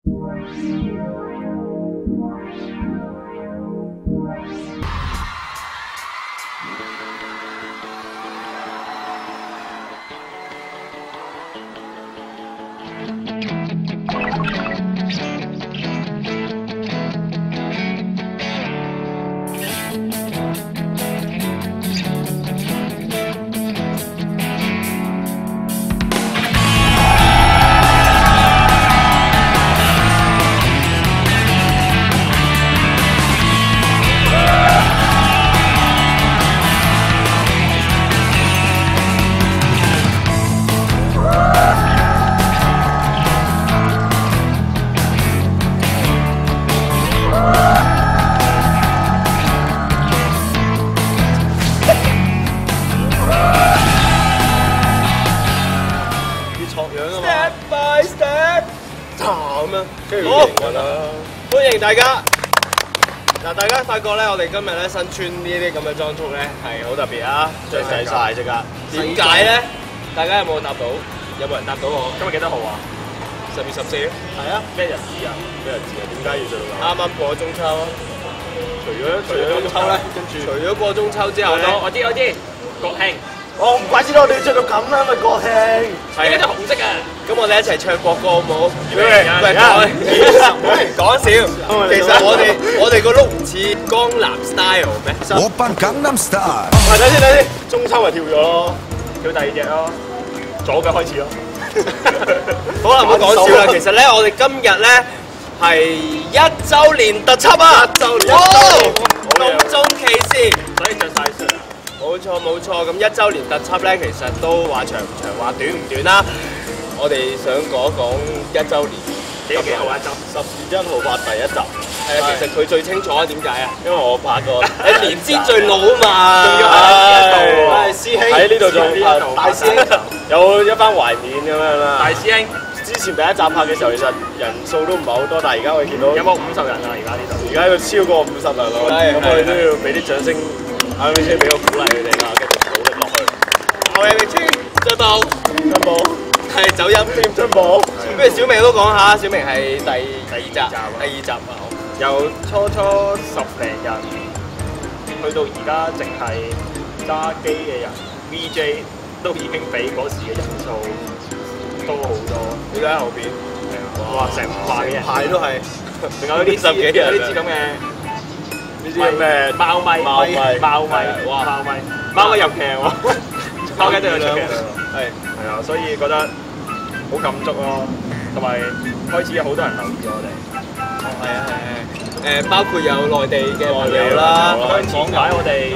好，歡迎大家。嗱，大家發覺咧，我哋今日咧新穿呢啲咁嘅裝束咧係好特別啊，着細晒即刻。點解咧？大家有冇答到？有冇人答到我？今日幾多號啊？10月14。係啊。咩日子啊？咩日子啊？點解要着到咁？啱啱過咗中秋。除咗中秋咧，跟住除咗過中秋之後咧，我知國慶。我唔怪之得我哋着到咁啦，咪國慶。係啊，紅色啊！咁我哋一齊唱國歌好唔好？講笑。其實我哋個 look 唔似江南 style 咩？我扮江南 style。等先，中秋咪跳咗咯，跳第二隻咯，左腳開始咯。好啦，唔好講笑啦。其實咧，我哋今日咧係1週年特輯啊！1週年，隆重其事，所以着晒衫。冇錯，咁1週年特輯咧，其實都話長唔長，話短唔短啦。我哋想講講1週年幾號一集？10月1號拍第一集。其實佢最清楚啊，點解啊？因為我拍過，你年資最老啊嘛。仲要喺呢度，師兄喺呢度仲拍大師兄，有一番懷念咁樣啦。大師兄，之前第一集拍嘅時候，其實人數都唔係好多，但係而家我見到有冇50人啊？而家呢度，而家要超過50人咯。咁我哋都要俾啲掌聲。阿 V 先俾個鼓勵佢哋啦，繼續努力落去。後日青進步，係走音添進步。不如小明都講下，小明係第二集啊。由初10零人，去到而家淨係揸機嘅人 ，VJ 都已經比嗰時嘅人數多好多。你睇喺後邊，哇，成排嘅人，排都係，仲有啲10幾人，有啲似咁嘅。咩貓咪，哇！貓咪入劇喎，貓雞都有出劇，係啊，所以覺得好感觸咯，同埋開始有好多人留意我哋。係啊，包括有內地嘅朋友啦，講解我哋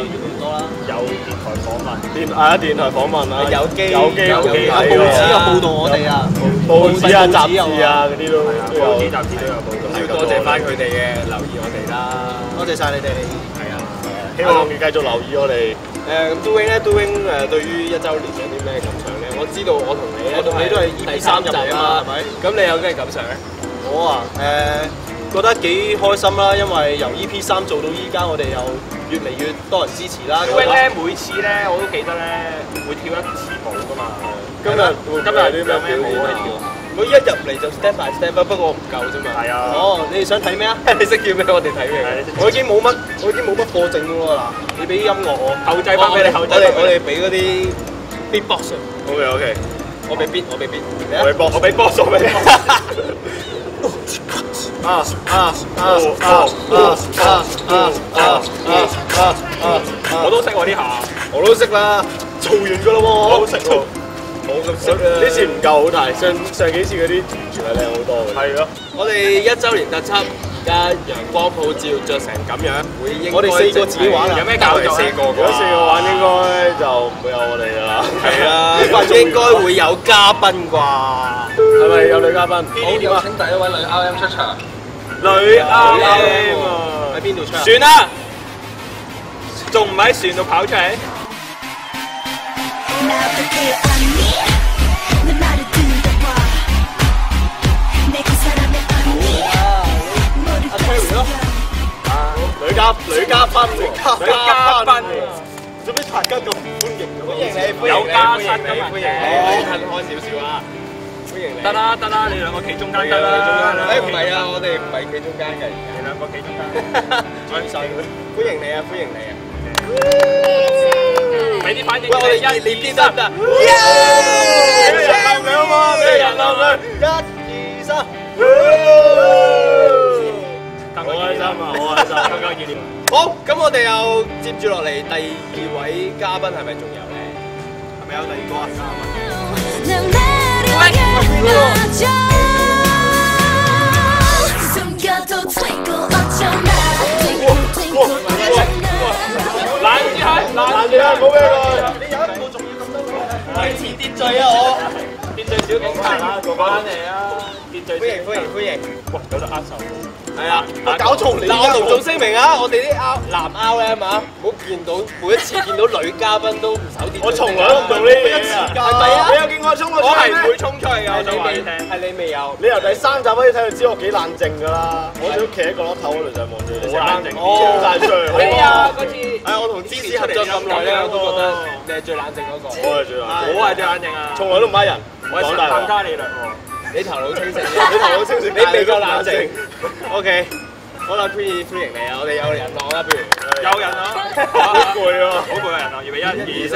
有電台訪問啊，有機報紙有報導我哋啊，報紙啊雜誌啊嗰啲都報紙雜誌都有報導。要多謝翻佢哋嘅留意我哋啦，多謝晒你哋。係啊，希望你繼續留意我哋。咁 Doing 對於1週年有啲咩感想咧？我知道我同你咧都係第3集啊嘛，係咪？咁你有咩感想咧？我啊，覺得幾開心啦，因為由 EP3做到依家，我哋又越嚟越多人支持啦。Doing 咧每次咧我都記得咧會跳一次舞噶嘛。今日有啲咩舞啊？我一入嚟就 step by step 不過唔夠啫嘛。係啊。哦，你哋想睇咩啊？你識叫咩？我哋睇咩？我已經冇乜課證㗎喎嗱。你俾音樂我，後製翻俾你。我哋俾嗰啲 beatbox。OK。我俾 beat。我俾 box。我都識喎呢下。我都識啦。做完㗎啦喎。我都識喎。冇咁識啊！呢次唔夠好睇，上幾次嗰啲完全係靚好多嘅。係咯，我哋1週年特輯，而家陽光普照，着成咁樣，會應該我哋4個自己玩啊！有咩搞作？4個，如果4個玩應該就唔會有我哋㗎啦。係啦，應該會有嘉賓啩？係咪有女嘉賓？好，點啊？請第一位女 RM 出場。女 RM 啊！喺邊度出？船啊！仲唔喺船度跑出嚟？女嘉賓，做咩大家咁歡迎嘅？有加薪㗎嘛？歡迎，開少少啊！歡迎你。得啦，你兩個企中間得啦。誒唔係啊，我哋唔係企中間嘅，你兩個企中間。最細歡迎你啊，歡迎你啊！俾啲反應。喂，我哋熱烈啲得唔得？耶！俾人鬧佢好嘛？俾人鬧佢，1、2、3。好開心啊！好開心，更加熱烈。好，咁我哋又接住落嚟第2位嘉賓係咪仲有咧？係咪有第2個啊？攔住佢，攔住啊！冇咩㗎，你有一個仲要咁多個，維持秩序啊！我秩序小警察啊，做翻嚟啊！秩序。歡迎！哇，有得握手。係啊，我搞錯你。嗱，我隆重聲明啊，我哋啲男 RM 啊，唔好見到每一次見到女嘉賓都唔守秩序。我從來都唔做呢啲嘢啊！係咪啊？你有見我衝過出我係唔去咩？會衝出去㗎，我想話你聽。係你未有。你由第3集可以睇到知我幾冷靜㗎啦，我都企喺角落頭嗰度就望住你。好冷靜衝晒出去。係啊，嗰次係我同芝士合作咁耐咧，我都覺得你係最冷靜嗰個。我係最冷靜，我係最冷靜啊！從來都唔蝦人，我係陳家利略喎。你頭腦清醒，你頭腦清醒，你未夠冷靜。OK，好啦，歡迎你啊！我哋有人浪啦，不如有人啊！好攰喎，好攰嘅人啊！預備1、2、3。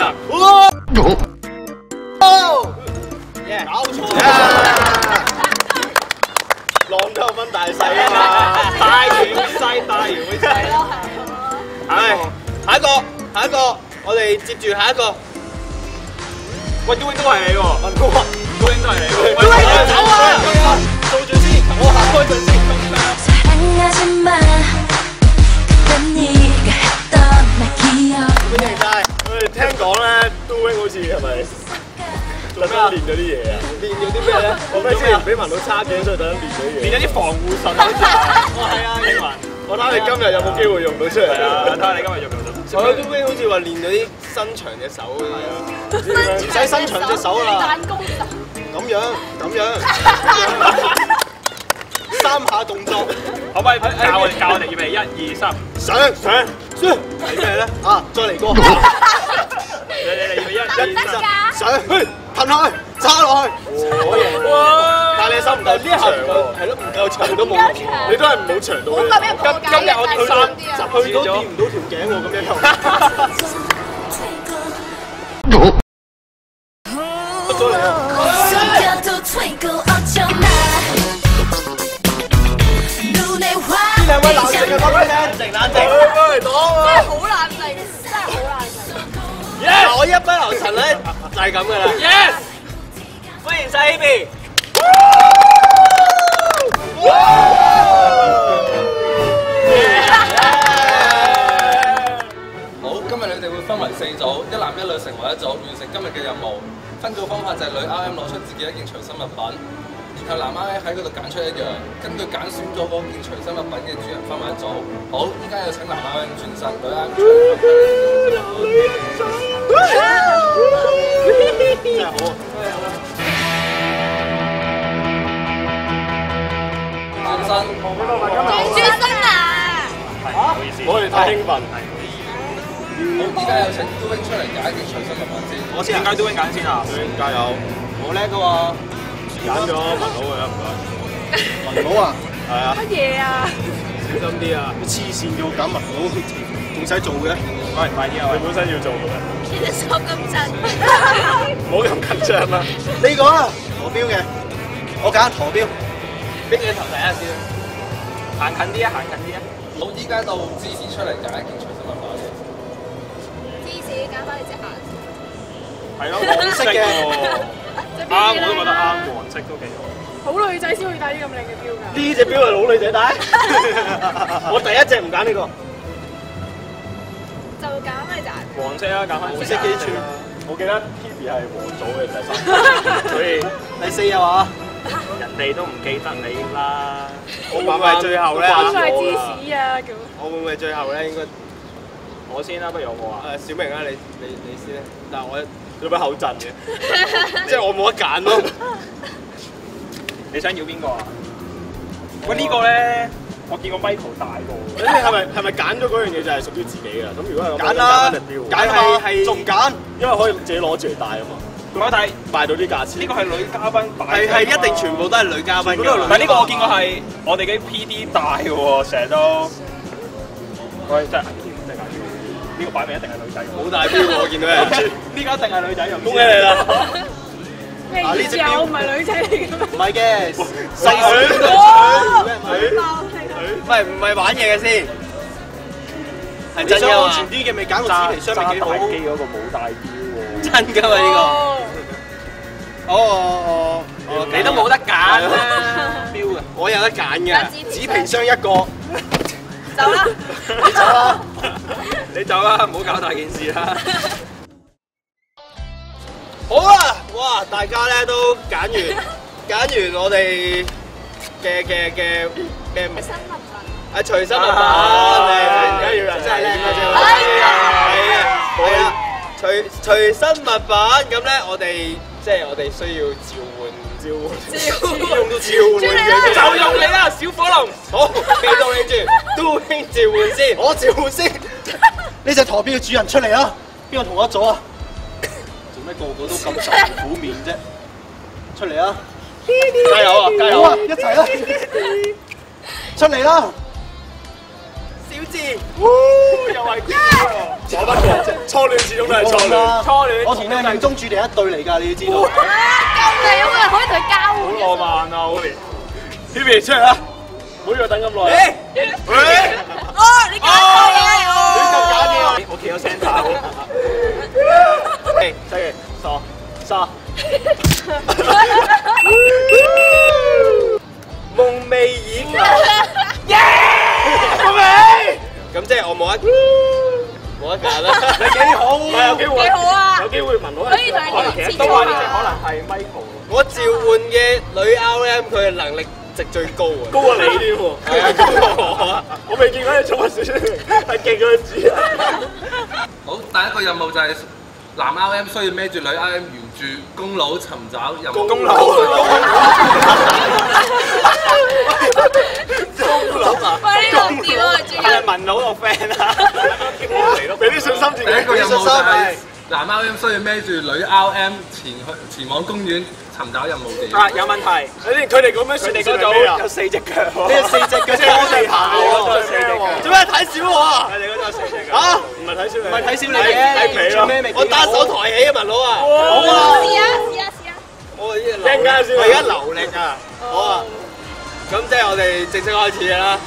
搞錯浪都有分大細啊嘛，大魚會細，大魚會細。係下一個，我哋接住下一個。喂，都應該係你喎。都應該係你喎。喂，走啊！做住先，我行開陣先。 사랑하지마 그땐 네가 했던 날 기억 歡迎晒。聽講咧，都 wing 好似係咪特登練咗啲嘢啊？練咗啲咩咧？我咩之前俾聞到差頸，所以特登練咗嘢。練咗啲防護術好似係。係啊，英文。我睇下你今日有冇機會用到出嚟係啊，睇下你今日用唔用到。我都好似話練咗啲伸長隻手嗰啲啊。唔使伸長隻手啦，咁樣，3下動作，可唔可以教我哋預備1、2、3？上，係咩咧？啊，再嚟過，你預備1、2、3。上，噴開，揸落去，哇！但係你手唔夠呢下長喎，係咯，唔夠長都冇用。你都係唔好長到嘅。今日我哋去到掂唔到條頸喎，咁樣又。出咗嚟啊！ 숨겨도 twinkle 어쩌나 눈에 兩位冷靜嘅講俾你聽，冷靜。嚟擋啊！嗱，我一不留神咧就係咁噶啦。Yes， 歡迎晒 Hebe。好，今日你哋會分為4組，一男一女成為一組，完成今日嘅任務。分組方法就係女 RM 攞出自己一件隨身物品，然後男 RM 喺嗰度揀出一樣，根據揀選咗嗰件隨身物品嘅主人分為一組。好，依家有請男 RM 轉身，女 RM 出嚟分享。真係好啊！轉身。唔好意思，我哋太興奮。好，依家有請 Doing 出嚟揀一件隨身物品先。我先點解都應揀先啊？加油！好叻噶喎，揀咗文佬嘅啦，唔該。文佬啊，係啊。乜嘢啊？小心啲啊！黐線要揀文佬，仲使做嘅？喂，快啲啊！你本身要做嘅咩？手咁震唔好咁緊張啦。你講啊，陀標嘅，我揀陀標。俾你頭睇下先。行近啲啊！行近啲啊！好，依家到芝士出嚟揀一件隨身物品。係咯，黃色嘅啱，我都覺得啱，黃色都幾好。好女仔先會戴啲咁靚嘅錶㗎。呢隻錶係老女仔戴。我第一隻唔揀呢個。黃色啊，揀翻黃色幾寸？我記得 Hebe 係黃組嘅第3，所以第4啊嘛。人哋都唔記得你啦。我會唔會係最後咧？應該係芝士啊咁。我會唔會最後咧？應該我先啦，不如我冇啊？小明啊，你先啦。但係我做咩口震嘅？即係我冇得揀咯。你想要邊個啊？喂，呢個咧，我見過 Michael 大過。你係咪揀咗嗰樣嘢就係屬於自己㗎？咁如果係咁，揀啦，揀係係仲揀，因為可以自己攞住嚟戴啊嘛。我睇賣到啲價錢。呢個係女嘉賓大，係一定全部都係女嘉賓㗎。唔係呢個我見過係我哋嘅 PD 帶嘅喎，成日都。喂，真係呢個擺明一定係女仔。冇大標喎，我見到有人穿。呢個一定係女仔用。恭喜你啦！咩意思啊？我唔係女仔嚟嘅咩？唔係嘅，細唔係玩嘢嘅先，係真想㗎嘛？安全啲嘅咪揀個紙皮箱咪幾好。揸大機嗰個冇帶標喎。真㗎嘛呢個？你都冇得揀啦，標啊！我有得揀嘅，紙皮箱一個。走啦！你走啦！你走啦，唔好搞大件事啦。好啦，哇！大家咧都揀完我哋嘅咩物？啊，隨身物品，而家要人真係靚嘅啫，係啊，隨身物品咁咧，我哋需要召喚，用到召喚嘅就用你啦，小火龍。好，未到你住，都興召喚先，我召喚先。呢隻駝標嘅主人出嚟啊！邊個同我一組啊？做咩個個都咁愁苦面啫？出嚟啊！加油啊！加油啊！一齊啦！出嚟啦！小智，又係我不過初戀始終都係初戀，初戀。我同你係命中注定一對嚟㗎，你要知道。救命啊！可以同佢交換。好浪漫啊，好年。Phoebe 出嚟啦！唔好要等咁耐。哦，你揀錯嘢哦。亂咁揀嘢，我企咗聲打。西嘅沙。夢寐以求。咁即係我冇得揀啦。你幾好，有機會，幾好啊！有機會聞到。可以同佢其實連都話呢隻接可能係 Michael。我召喚嘅女 RM 佢嘅能力值最高啊！高過你添喎，係啊，高過我啊！我未見過你寵物小精靈係勁過佢知啊！好，第一個任務就係男 RM 需要孭住女 RM 沿住公路尋找任務。公路啊！喂，呢個屌啊！主人。文佬個 friend 啊！俾啲信心自己。第一個任務就係男 RM 需要孭住女 RM 前往公園尋找任務地。啊，有問題。佢哋咁樣，佢哋嗰組有4隻腳喎。呢4隻腳拖地行喎。做咩睇小我啊？佢哋嗰組有4隻腳。嚇！唔係睇小你，唔係睇小你嘅，做咩咪我單手抬起啊，文佬啊！好啊！試啊！我而家流力啊！好啊！咁即係我哋正式開始嘅啦。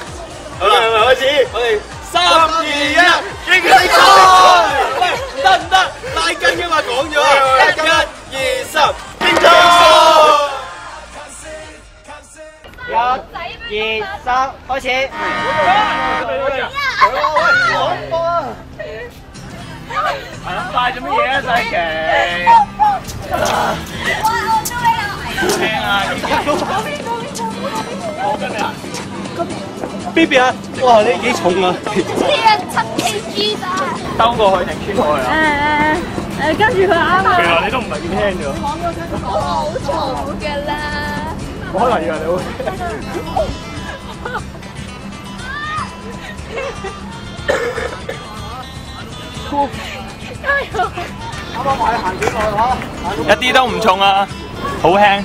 好啦，開始，我哋3、2、1，競賽！喂，唔得，拉筋嘅嘛講咗，1、2、3，競賽！1、2、3，開始。快做乜嘢啊，細奇？聽啊！BB 啊！哇，你幾重啊7kg 咋？兜過去定穿過去啊？跟住佢啱啦。原來你都唔係幾輕啫。我好重㗎啦。我可能以為你會。一啲都唔重啊，好輕。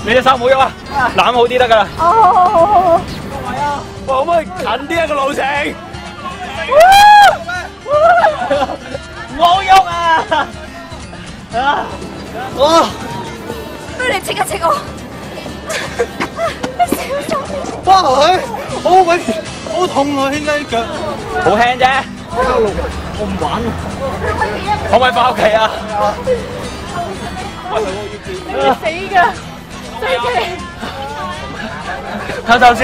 你隻手唔好喐啊，攬好啲得㗎啦。好。可唔可以近啲一個路程？唔好喐啊！不如你戚一戚我。哇！好鬼好痛啊！兄弟腳。好輕啫。我唔玩啊！可唔可以翻屋企啊？你死㗎！西奇。唞先。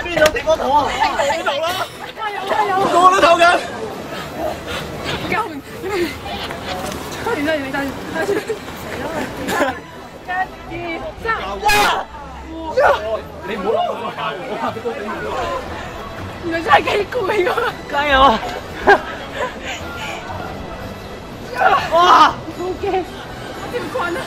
邊有地方唞啊？呢度啦！加油！個個都唞緊。救命！你1、2、3，你唔好攞我教我怕俾多頂我。原來真係幾攰㗎！加油啊！哇！好驚，點困啊！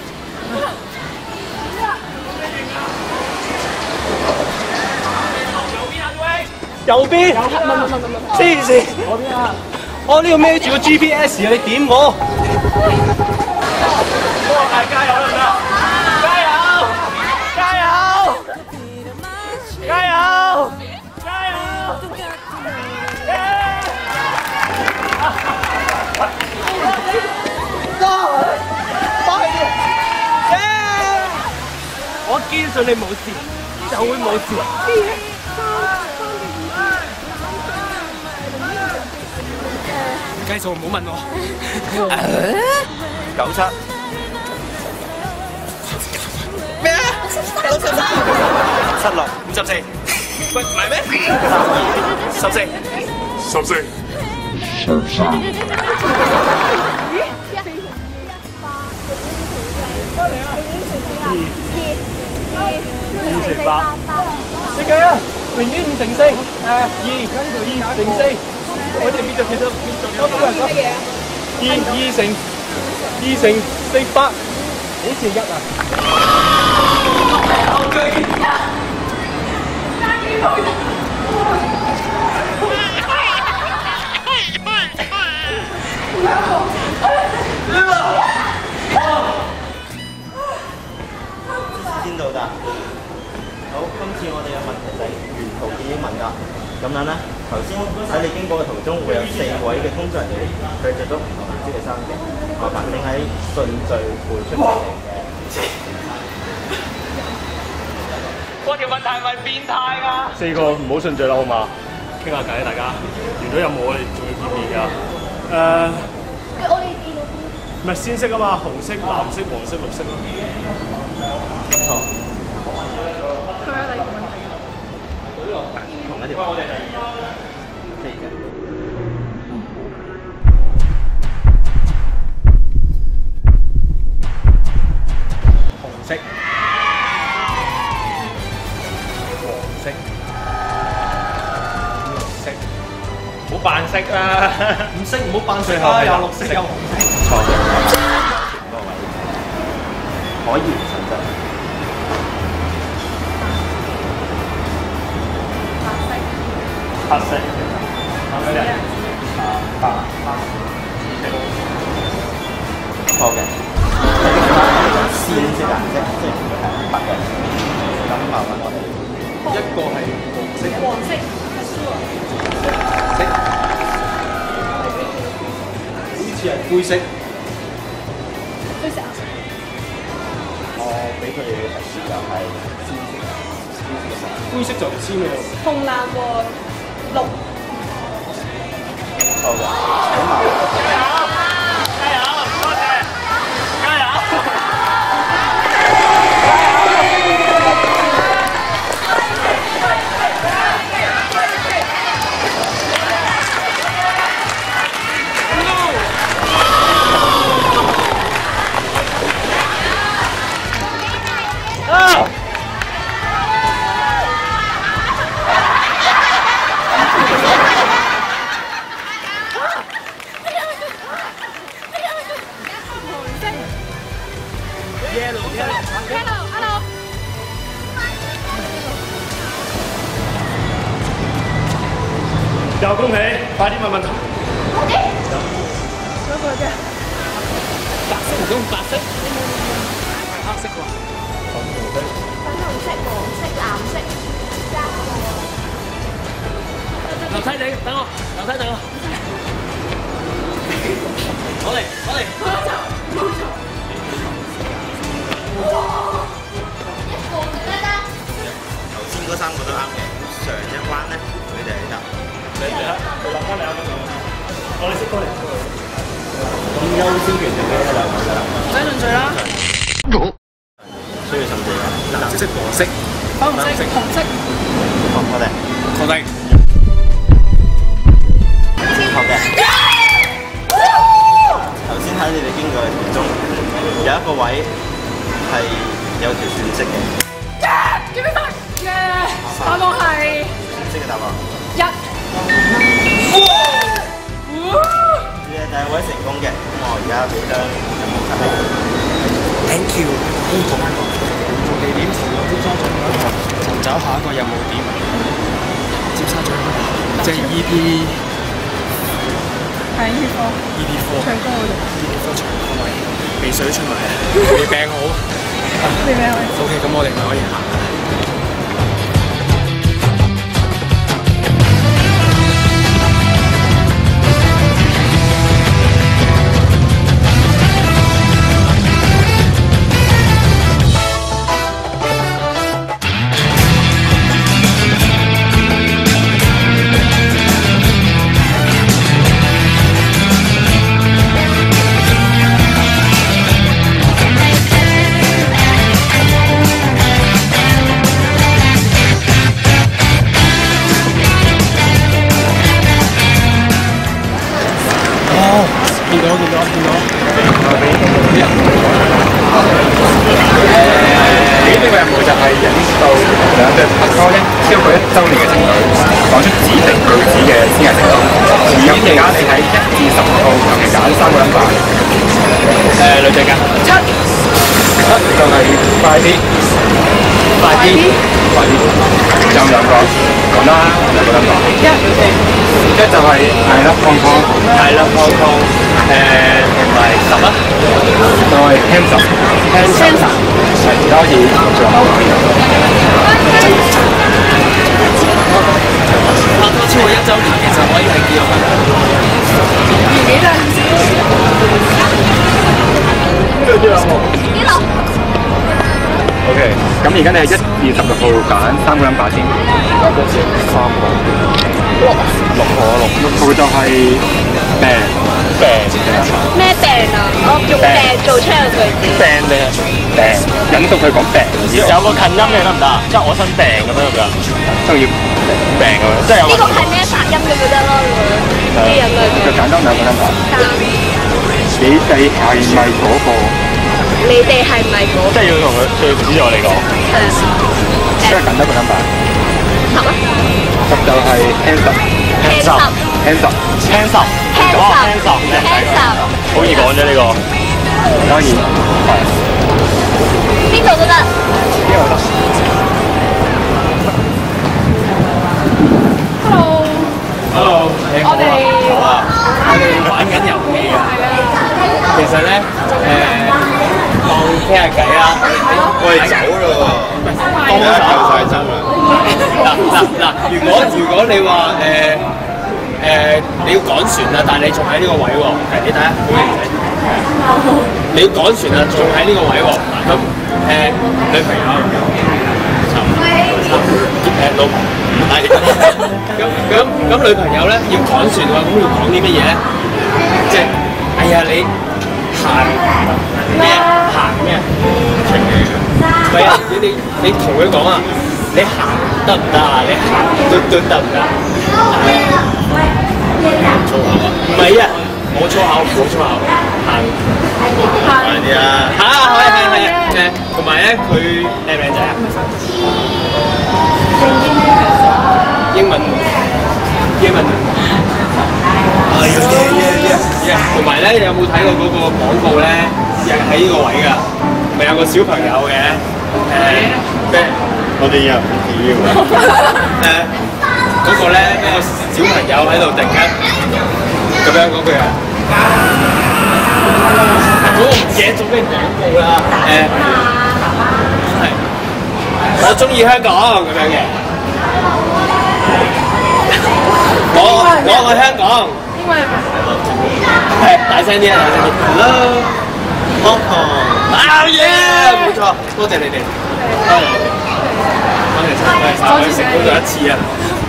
右邊，黐線！嗰邊啊！我呢度孭住個 GPS 啊！你點我？加油得唔得？加油！加油！加油！加油！我堅信你冇事，就會冇事。計數唔好問我。97咩啊？76 54喂唔係咩？14你計啊，0於5乘4，2跟住2乘4，我哋變咗其實多個人咯。2乘4 8，好似1啊。先到㗎。好，今次我哋嘅問題就係沿途嘅英文㗎。咁樣咧，頭先喺你經過嘅途中會有4位嘅工作人員，佢着咗唔同顏色嘅衫嘅，麻煩請喺順序背出嚟嘅。我條問題係咪變態㗎？4個唔好順序啦，好嘛？傾下偈大家。完咗任務我哋仲要見面㗎。唔係鮮色啊嘛，紅色、藍色、黃色、綠色咯。錯。佢有第二個問題。同一條。我哋紅色、黃色、綠色，唔好扮色啦！唔識唔好扮色啦！有綠色有紅色。錯嘅，各位可以唔信真。黑色，係咪咧？白錯嘅，鮮色顏色，即係白嘅。咁麻煩我哋一個係黃色，好似係灰色。我俾佢哋嘅提示就係灰色就唔知咩咯。紅藍和綠。錯嘅，請麻煩。又恭喜，快啲問問題。嗰個啫。白色唔通白色？係黑色喎。粉紅色、黃色、藍色，加樓梯你等我，樓梯等我。我嚟。頭先嗰3個都啱嘅，上一彎咧，佢哋係得。你諗翻你啱啱講，我哋識過嚟。咁優先權就俾你兩個㗎啦。唔使順序啦。需要順序㗎。藍色、黃色、粉紅色、紅色。好，我哋。確定。好嘅。頭先喺你哋經過嘅途中，有一個位係有條損色嘅。叫咩分？答案係損色嘅答案。1。你係第一位成功嘅，咁我而家俾張任務卡你。Thank you。地點前往尖沙咀，尋找下一個任務點。尖沙咀，即係 EP 係醫科。醫科。唱歌嗰度。醫科唱歌位，鼻水出埋嚟，未病好。未病好。OK，咁我哋咪可以行。呢個任務就係引導兩隊拍拖超過1週年嘅情侶講出指定句子嘅先係成功。而有嘅話，你喺1至10號求其揀3個number。女仔揀7就係快啲，快啲，快啲。仲有2個，講啦，2個 number。1就係係啦，康康，係啦，康康。同埋10啦，就係 handsome。係，而家可以做。拍拖超過1週年，其實可以係結婚。年紀啦。呢度啲啦。OK，咁而家你係1至16號揀3個 number 先。3個。6號就係病。咩病啊？我用病做出個句子。病定係病？引導佢講病。有個近音嘅得唔得啊？即係我身病咁樣得唔得？都要病咁樣，即係有。呢個係咩發音咁就得咯，啲人類。就簡單2個 number。你哋係咪嗰個？你哋係咪嗰個？即係要同佢對指住我哋講。係啊。即係揀一個 number。10啊。10就係 handsome。好易講啫呢個。可以。邊度都得。邊度得。Hello， 你好啊。好啊。我哋玩緊遊戲㗎。其實咧，當傾下偈啦。我哋走啦喎。當夠晒針啦。嗱，如果你話你要趕船啦，但係你仲喺呢個位喎。你睇下，好型仔。你要趕船啦，仲喺呢個位喎。咁女朋友老婆係咁女朋友咧要趕船喎，咁要講啲乜嘢咧？即係哎呀你行咩啊？行咩啊？唔係啊！你同佢講啊！你行得唔得啊？你行都得唔得？粗口啊？唔係啊，冇粗口，行快啲啊！係同埋咧，佢靚唔靚仔啊？英文。同埋咧，你有冇睇過嗰個廣告咧？又喺呢個位㗎，咪有個小朋友嘅咩？我哋又唔知喎。嗰個咧，咩小朋友喺度突然間咁樣嗰句啊？嗰個唔記得咗咩廣告啦？係我中意香港咁樣嘅。我愛香港。英文係大聲啲啊！大聲啲。Hello， Hong Kong。yeah， 冇錯，多謝你哋。多謝成功咗1次啊！唔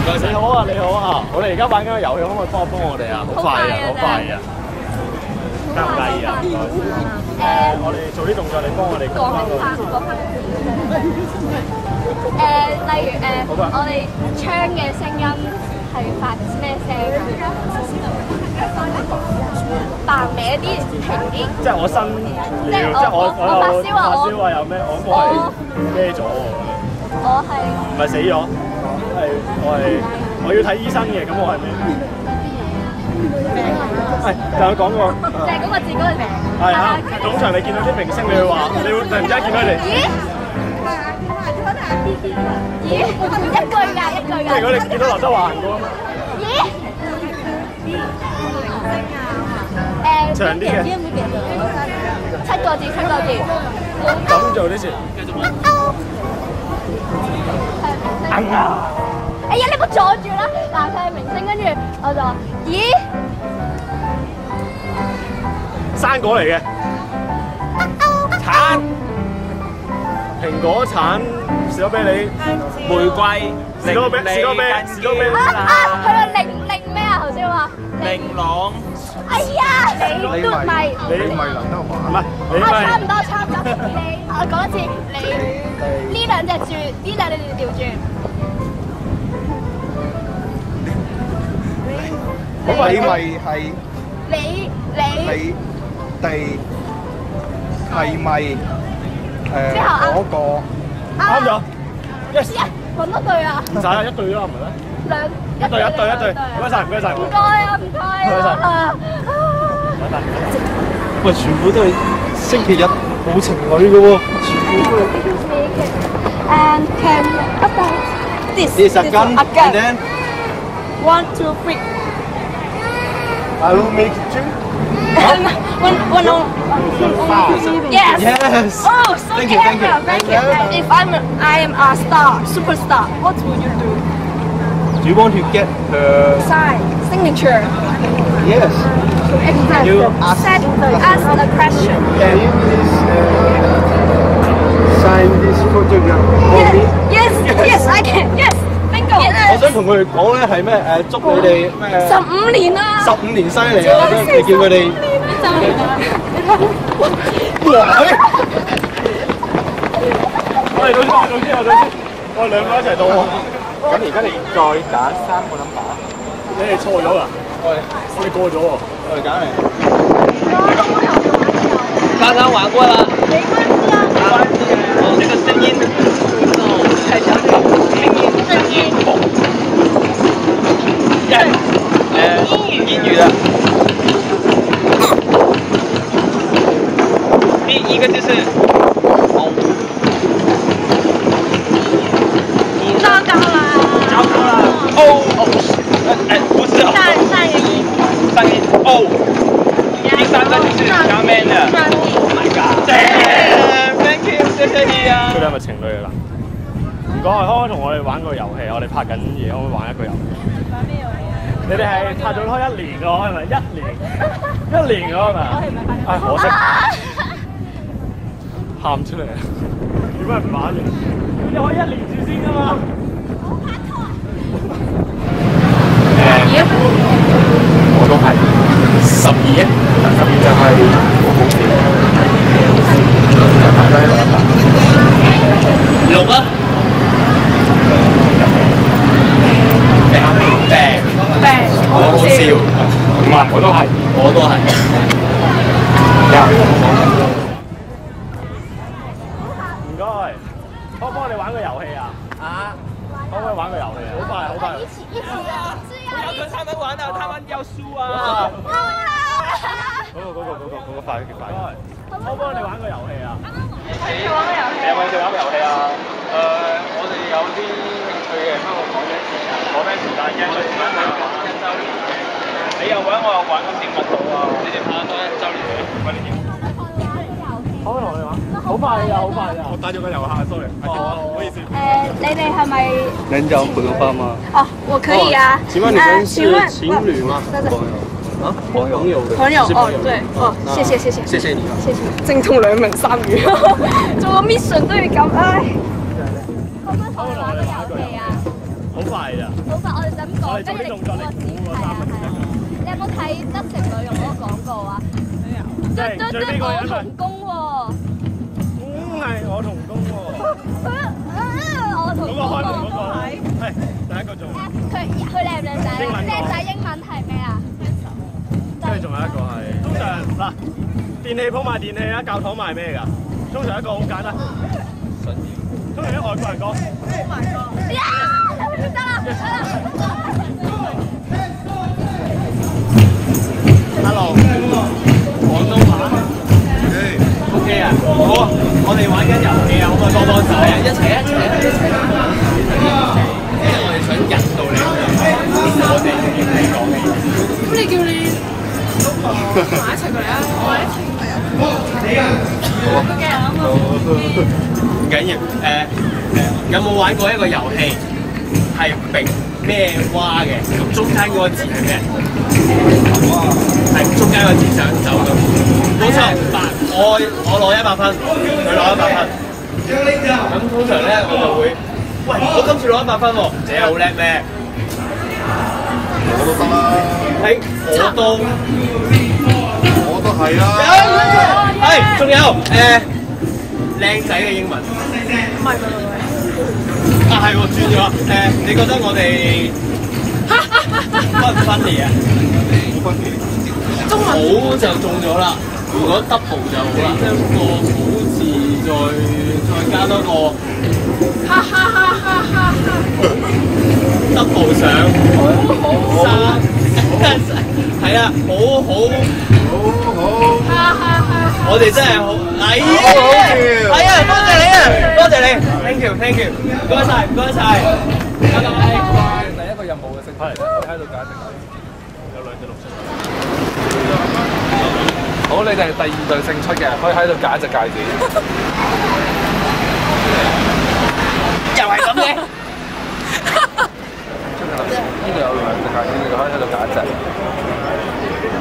該晒。你好啊，你好啊！我哋而家玩緊個遊戲，可唔可以幫我哋啊？好快啊！介唔介意啊？我哋做啲動作，你幫我哋講翻。例如我哋槍嘅聲音係發咩聲？扮歪啲，平啲。即係我新料，即係我發燒啊！有咩？我係咩咗喎？我係唔係死咗？我要睇醫生嘅，咁我係咩？係，但係我講過。就係嗰個字嗰個名。係啊，通常你見到啲明星，你會話，你會突然之間見到佢哋。咦？一句㗎。即係如果你見到劉德華行過啊嘛。咦？長啲嘅。七個字。咁做啲事。哎呀，你唔好阻住啦！嗱，佢係明星，跟住我就話：咦，生果嚟嘅。橙。蘋果、橙、士多啤梨、玫瑰、士多啤。佢話零咩啊？頭先話玲瓏。哎呀，你都唔係，你唔係劉德華，唔係你差唔多。你我講一次，你呢兩隻轉，呢兩隻調轉。你咪係你哋係咪嗰個？啱咗。Yes。揾多對啊！唔使啦，一對啦，唔係咩？一對。唔該晒。唔該啊！喂，全部都係星期日冇情侶嘅喎，全部都係。And can about this again. And then 1, 2, 3. I will make it too. One on. Yes. Yes. Oh, so Thank you. Thank you. If I am a star, superstar, what will you do? Do you want to get her? Sign, signature. Yes. You Ask a question. Can you please sign this photograph for me? Yes, I can. Yes, bingo. 我想同佢哋講咧係咩？祝你哋咩15年啦，15年犀利啊！你叫佢哋。我哋到先，我哋兩個一齊到喎。咁而家你再揀3個 number。你哋錯咗啦！我哋過咗喎。我哋揀嚟。剛剛玩過了。沒關係啊。哦，這個聲音太強了。聲音。英語的。第一個就是哦。糟糕了。不是上個音。哦。第三個就是下面的。Oh my god！Thank you，謝謝你啊。佢哋係咪情侶嚟㗎？唔該，可唔可以同我哋玩個遊戲？我哋拍緊嘢，可唔可以玩一個遊戲？玩咩遊戲啊？你哋係拍咗拖1年㗎，係咪？1年㗎係咪？我哋唔係拍緊拖。可惜。喊出嚟啊！點解唔玩嘅？你可以1年住先㗎嘛。我都係12就係6啊！好笑，唔係我都係。唔該，可唔可以你玩個遊戲啊？可唔可以玩個遊戲啊？好快。他們玩啊，他們要輸啊！嗰個快。可唔可以你玩個遊戲啊？你有冇興趣玩個遊戲啊？我哋有啲興趣嘅，不過講咩時間嘅？你又玩，我又玩，咁點揾到啊？你哋拍多1週年嘅，喂你點？可唔可以同你玩？好快㗎！我帶咗個遊客 ，sorry。唔好意思。你哋係咪？能講普通話嗎？哦，我可以啊。請問你們是情侶嗎？朋友哦，對，謝謝。謝謝你啊！謝謝。精通2文3語，做個 mission 都要咁，唉。可唔可以同你玩個遊戲啊？好快咋？好快，我哋就咁講，跟住你估個字。係啊。你有冇睇德成女用嗰個廣告啊？對，我同工喎。係我同工喎。我同工喎。係第一個做。佢靚唔靚仔？靚仔英文係咩啊？跟住仲有一個係，通常嗱，電器鋪賣電器啊，教堂賣咩㗎？通常一個好簡單，通常啲外國人講。Oh my god！ 呀，得啦。Hello， 廣東話。OK 啊，好啊，我哋玩緊遊戲啊，可唔可以幫手啊？一齊。因為我哋想引導你，我哋要你講嘅嘢。咁你叫你埋一齊過嚟啊！我哋一齊。唔緊要，有冇玩過一個遊戲係並咩蛙嘅？咁中間嗰個字係咩？係中間個字想走咁。冇錯，我攞100分，佢攞100分。咁通常咧我就會，喂，我今次攞100分喎，你好叻咩？我都得啦。係，我都係啊。係，仲有靚仔嘅英文。唔係。啊係喎，轉咗。你覺得我哋分唔分裂啊？冇分裂。中文好就中咗啦，如果 double 就好啦，即係個好字再加多個哈哈哈哈哈哈 double 上3，係啊，好，我哋真係好，係啊，多謝你啊，多謝你 ，thank you，唔該晒，拜拜。第一個任務嘅食牌嚟，我喺度揀一隻戒指，有2隻綠色。好，你哋係第2隊勝出嘅，可以喺度揀一隻戒指。又係咁嘅。呢度有2隻戒指，你哋可以喺度揀一隻。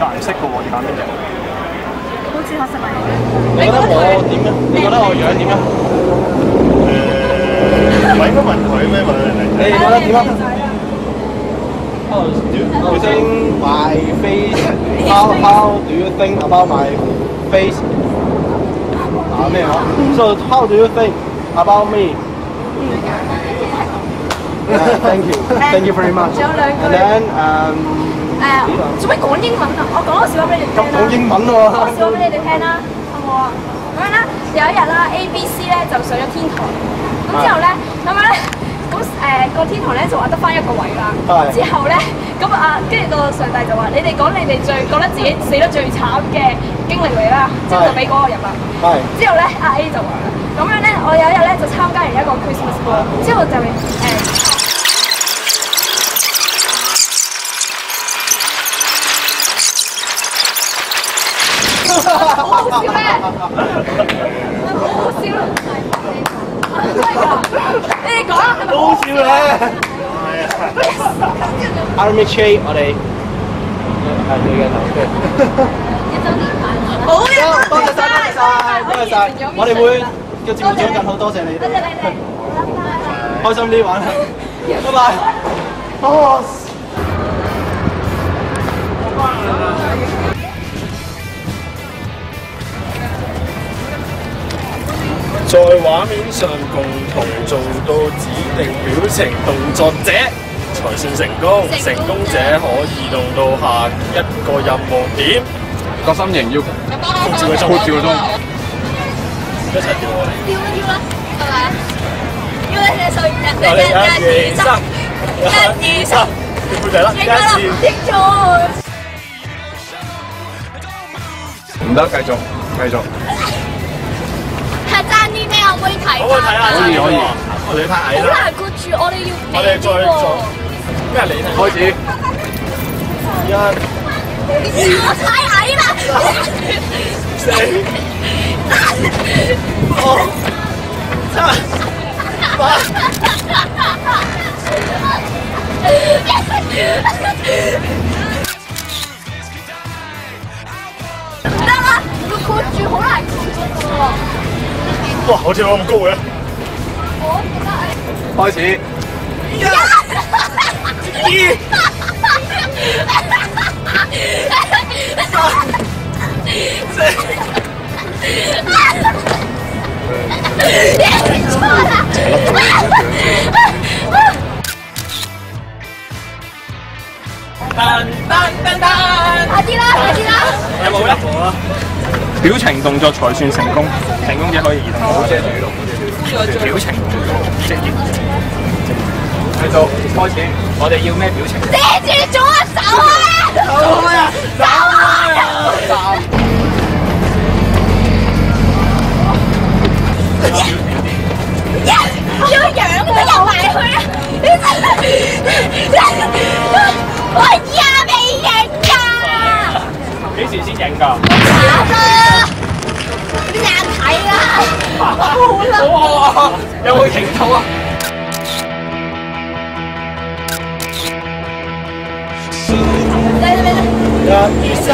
顏色嘅喎，你揀邊隻？好似黑色嚟。你覺得我點樣？你覺得我樣點樣？唔係應該問佢咩？問你覺得點啊？How do you think my face? How do you think about my face? 咩話 ？So how do you think about me? Thank you very much. 仲有2句。And then 做咩講英文啊？我講個笑話俾你哋聽啦。講英文喎。講個笑話俾你哋聽啦，好唔好啊？咁樣咧，有一日啦 ，A、B、C 咧就上咗天堂。咁之後咧，咁樣咧，咁個天堂咧就話得翻1個位啦。之後咧，咁跟住個上帝就話：你哋講你哋最覺得自己死得最慘嘅經歷嚟啦。之後就俾嗰個入啦。之後咧，阿 A 就話啦：咁樣咧，我有一日咧就參加完一個 Christmas ball，之後就好好笑咩？好好笑咯！你哋講啦，係咪好笑咧！Army Tree， 我哋係你嘅頭。好嘅，多謝晒，我哋會個節目組更好，多謝你哋。多謝你哋，開心啲玩啦，拜拜。哦。在畫面上共同做到指定表情動作者才算成功，成功者可移動到下一個任務點。個心形要括住個鐘，一齊跳我哋。跳啦，係咪？要你哋數1、2、3，1、2、3，跳背脊啦，1、2。唔得，繼續。係爭啲咩？可唔可以睇？可唔可以睇下？可以。我哋太矮啦。好難括住，我哋要我哋再咩？你開始。我太矮啦。4、得啦，要括住好難括住喎。哇！我跳咁高嘅。開始。快啲啦！有冇咧？表情動作才算成功，成功者可以移動。好遮住咯，表情動作，職業。繼續開始，我哋要咩表情？遮住咗啊！走啊！要養佢游埋去啊！我而家未贏㗎。幾時先贏評價？邊有人睇啊？好啊！有冇影到啊？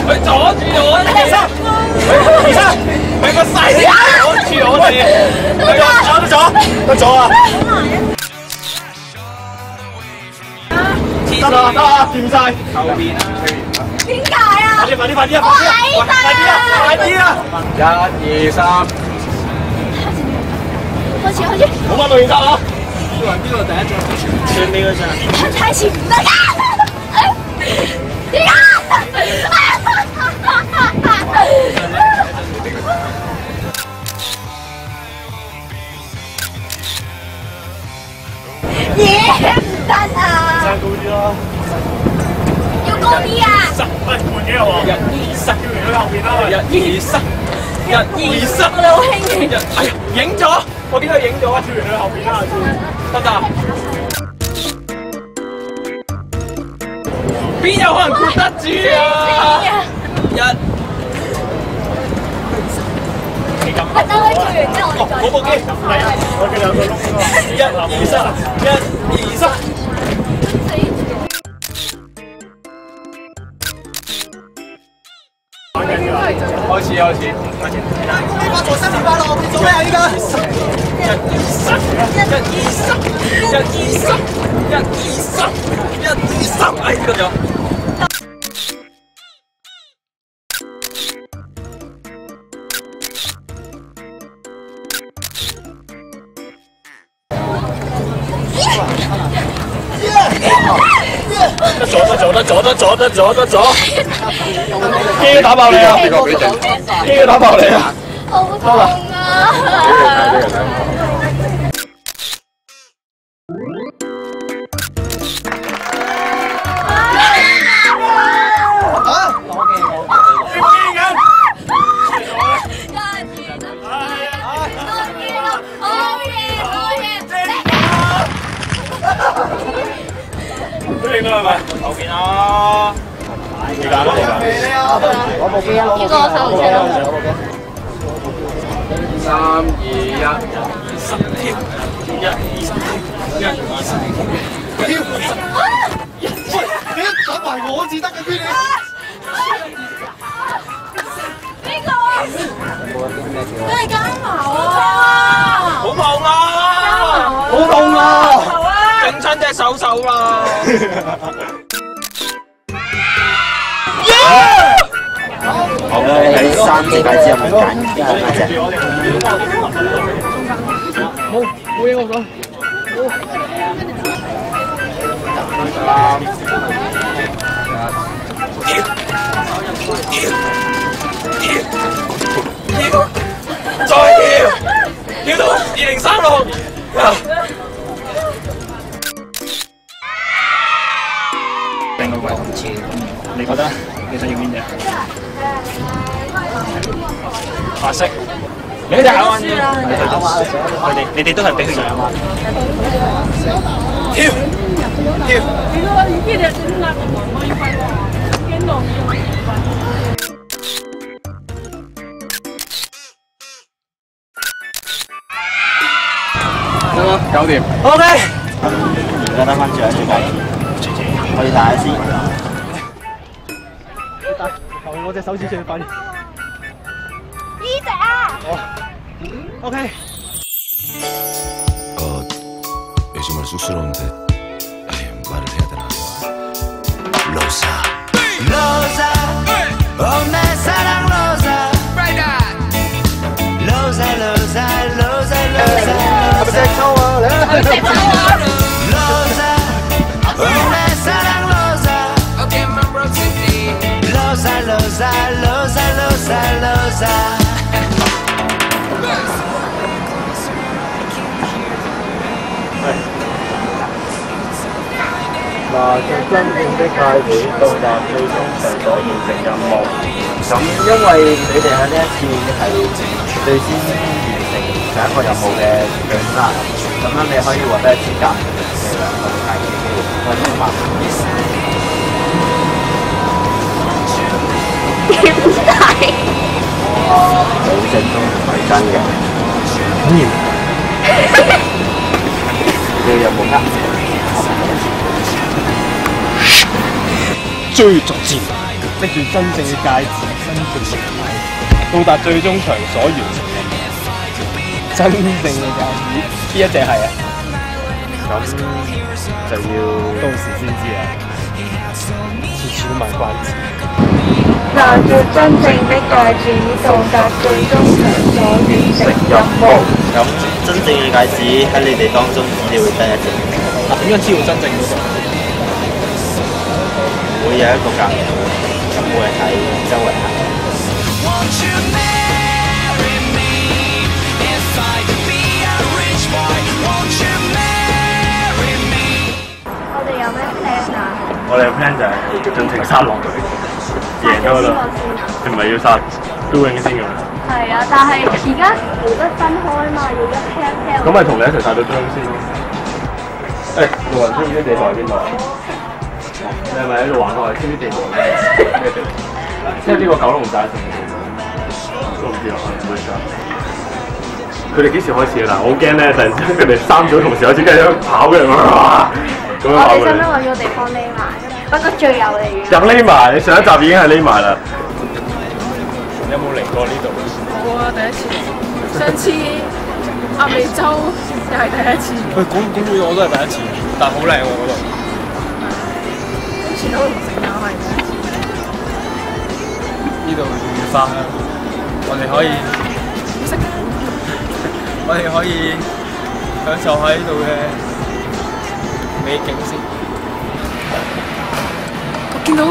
佢阻住我哋，佢個細阻住我哋，得咗啊！得啦，掂晒。後邊啦，點解啊？快啲！我快啲啊！ 1、2、3，開始。冇乜對策啊！邊個第一張？最尾嗰張。太前唔得㗎！點解？嘢唔得啊！高啲啦！要高啲啊！喂，換幾號啊？1、2、3，叫完去後邊啦！1、2、3，我哋好興嘅。哎呀，影咗，我見到影咗啊！叫完去後邊啦，得唔得？邊有可能顧得住啊？等佢跳完之後，我哋再。嗰部機係啊，我嘅兩個窿啊！1、2、3，1、2、3。開始。我做新年快樂！你做咩啊？依家1、2、3，哎，得咗。得咗，機打爆你啊！機打爆你啊！好痛啊！係咪？後邊啊！你揀啦，我部機啊！呢個我手寫咯。3、2、1，跳你一打埋我至得嘅邊你？邊個？都係加毛啊！好痛啊！好痛啊！整親隻手啦！好啦，喺3隻戒指入面揀一隻。冇嘢我講。再跳到2036。定個位唔似，你覺得你想要邊隻？白色。你隻考彎啲，你哋都係俾佢上彎。跳。得啦，搞掂。OK。而家得翻最後一隻雞，可以打下先。求我隻手指最快。呢隻啊。OK。 요즘 말 쑥스러운데 말을 해야 되나? 로사, 로사, 내 사랑 로사, 로사, 로사, 로사, 로사, 로사, 내 사랑 로사, 로사, 로사, 로사, 로사, 로sa.嗱，做真正的界會到達最終場所完成任務。咁因為你哋喺呢一次係最先完成第一個任務嘅隊伍啦，咁樣你可以獲得資格嘅兩個界嘅機會，我哋麻煩。點睇？保證都唔係真嘅。你有冇呃？追逐戰，拎住真正嘅戒指，真正嘅牌，到達最終場所完成嘅任務。真正嘅戒指，呢一隻係啊？咁就要到時先知啦。切勿賣關子。拿住真正的戒指，到達最終場所完成任務。咁真正嘅戒指喺你哋當中只會得一隻。點樣知道真正嗰個？會有一個隔離，咁會喺周圍行。我哋有咩 plan 啊？我哋嘅 plan 就係盡情殺落佢，贏咗啦。你唔係要殺都永先嘅咩？係啊，但係而家冇得分開嘛，要一 pair。咁咪同你一齊殺到都永先咯。誒，路人知唔知地圖喺邊度？你係咪喺度玩開？知唔知地圖係咩地圖？即係呢個九龍寨城嘅地圖。都唔知啊，唔會上。佢哋幾時開始啊？嗱，我好驚咧，突然之間佢哋三組同時開始跟住跑嘅，咁樣跑嘅。我哋想唔想揾個地方匿埋？不過最有利嘅。入匿埋，你上一集已經係匿埋啦。你有冇嚟過呢度？冇啊，第一次。上次鴨脷洲又係第一次。喂，講我都係第一次，但係好靚喎嗰度。前嗰個城又係第一次。呢度月花香，我哋可以，我哋可以享受喺呢度嘅美景先。我見到。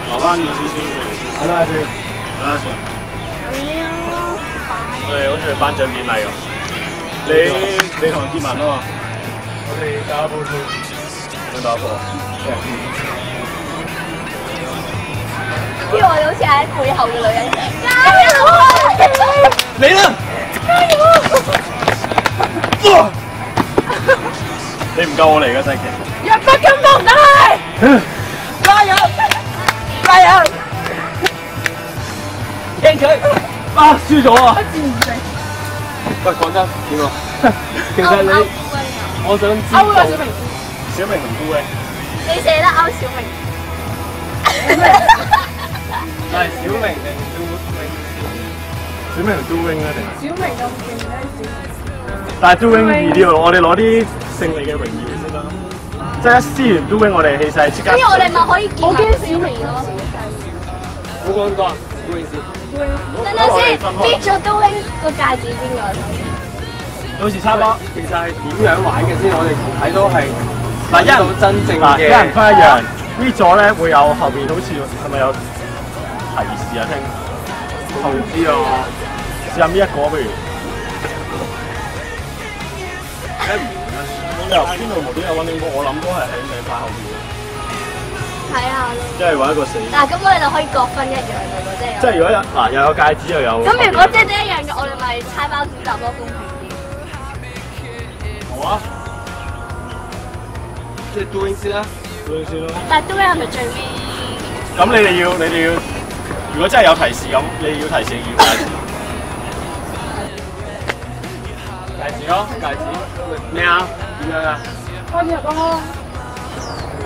麻煩你少少，好啦，先，好啦，先。我哋好似去頒獎典禮咁。你同建文啊嘛？我哋打波先，想打波。呢個好似喺背後嘅女人，加油啊！你啦！加油！你唔夠我嚟嘅真係。若不金黃帶，加油！加油！贏佢！啊，輸咗啊！不戰而勝。喂，講真點啊？其實你，我想知道。歐啊，小明。小明同都嘅。你寫得歐小明。係小明定都永？小明同都永啊定？小明咁勁咧，但係都永易啲喎，我哋攞啲勝利嘅榮耀先啦。即係一撕完都永，我哋氣勢即刻。跟住我哋咪可以見下小明咯。冇講咁多啊，都永先。等陣先，搣咗都永個戒指邊個？到時差唔多。其實係點樣玩嘅先？我哋睇到係嗱，一人真正嘅，一人分一樣。搣咗咧會有後邊好似係咪有提示啊？聽後唔知啊，試下搣一個不如。冇理由邊度無端有揾你個，我諗都係喺你塊後邊。睇下咯。即係揾一個死。嗱，咁我哋就可以各分一樣嘅喎，即係如果有嗱又有戒指又有。咁如果即係一樣嘅，我哋咪猜包剪揼咯，公平啲。好啊。即係 doing 先啦，doing 先咯。但係 doing 係咪最尾？咁你哋要，如果真係有提示咁，你要提示要戒指。戒指咯，戒指。咩啊？點樣啊？開始咯。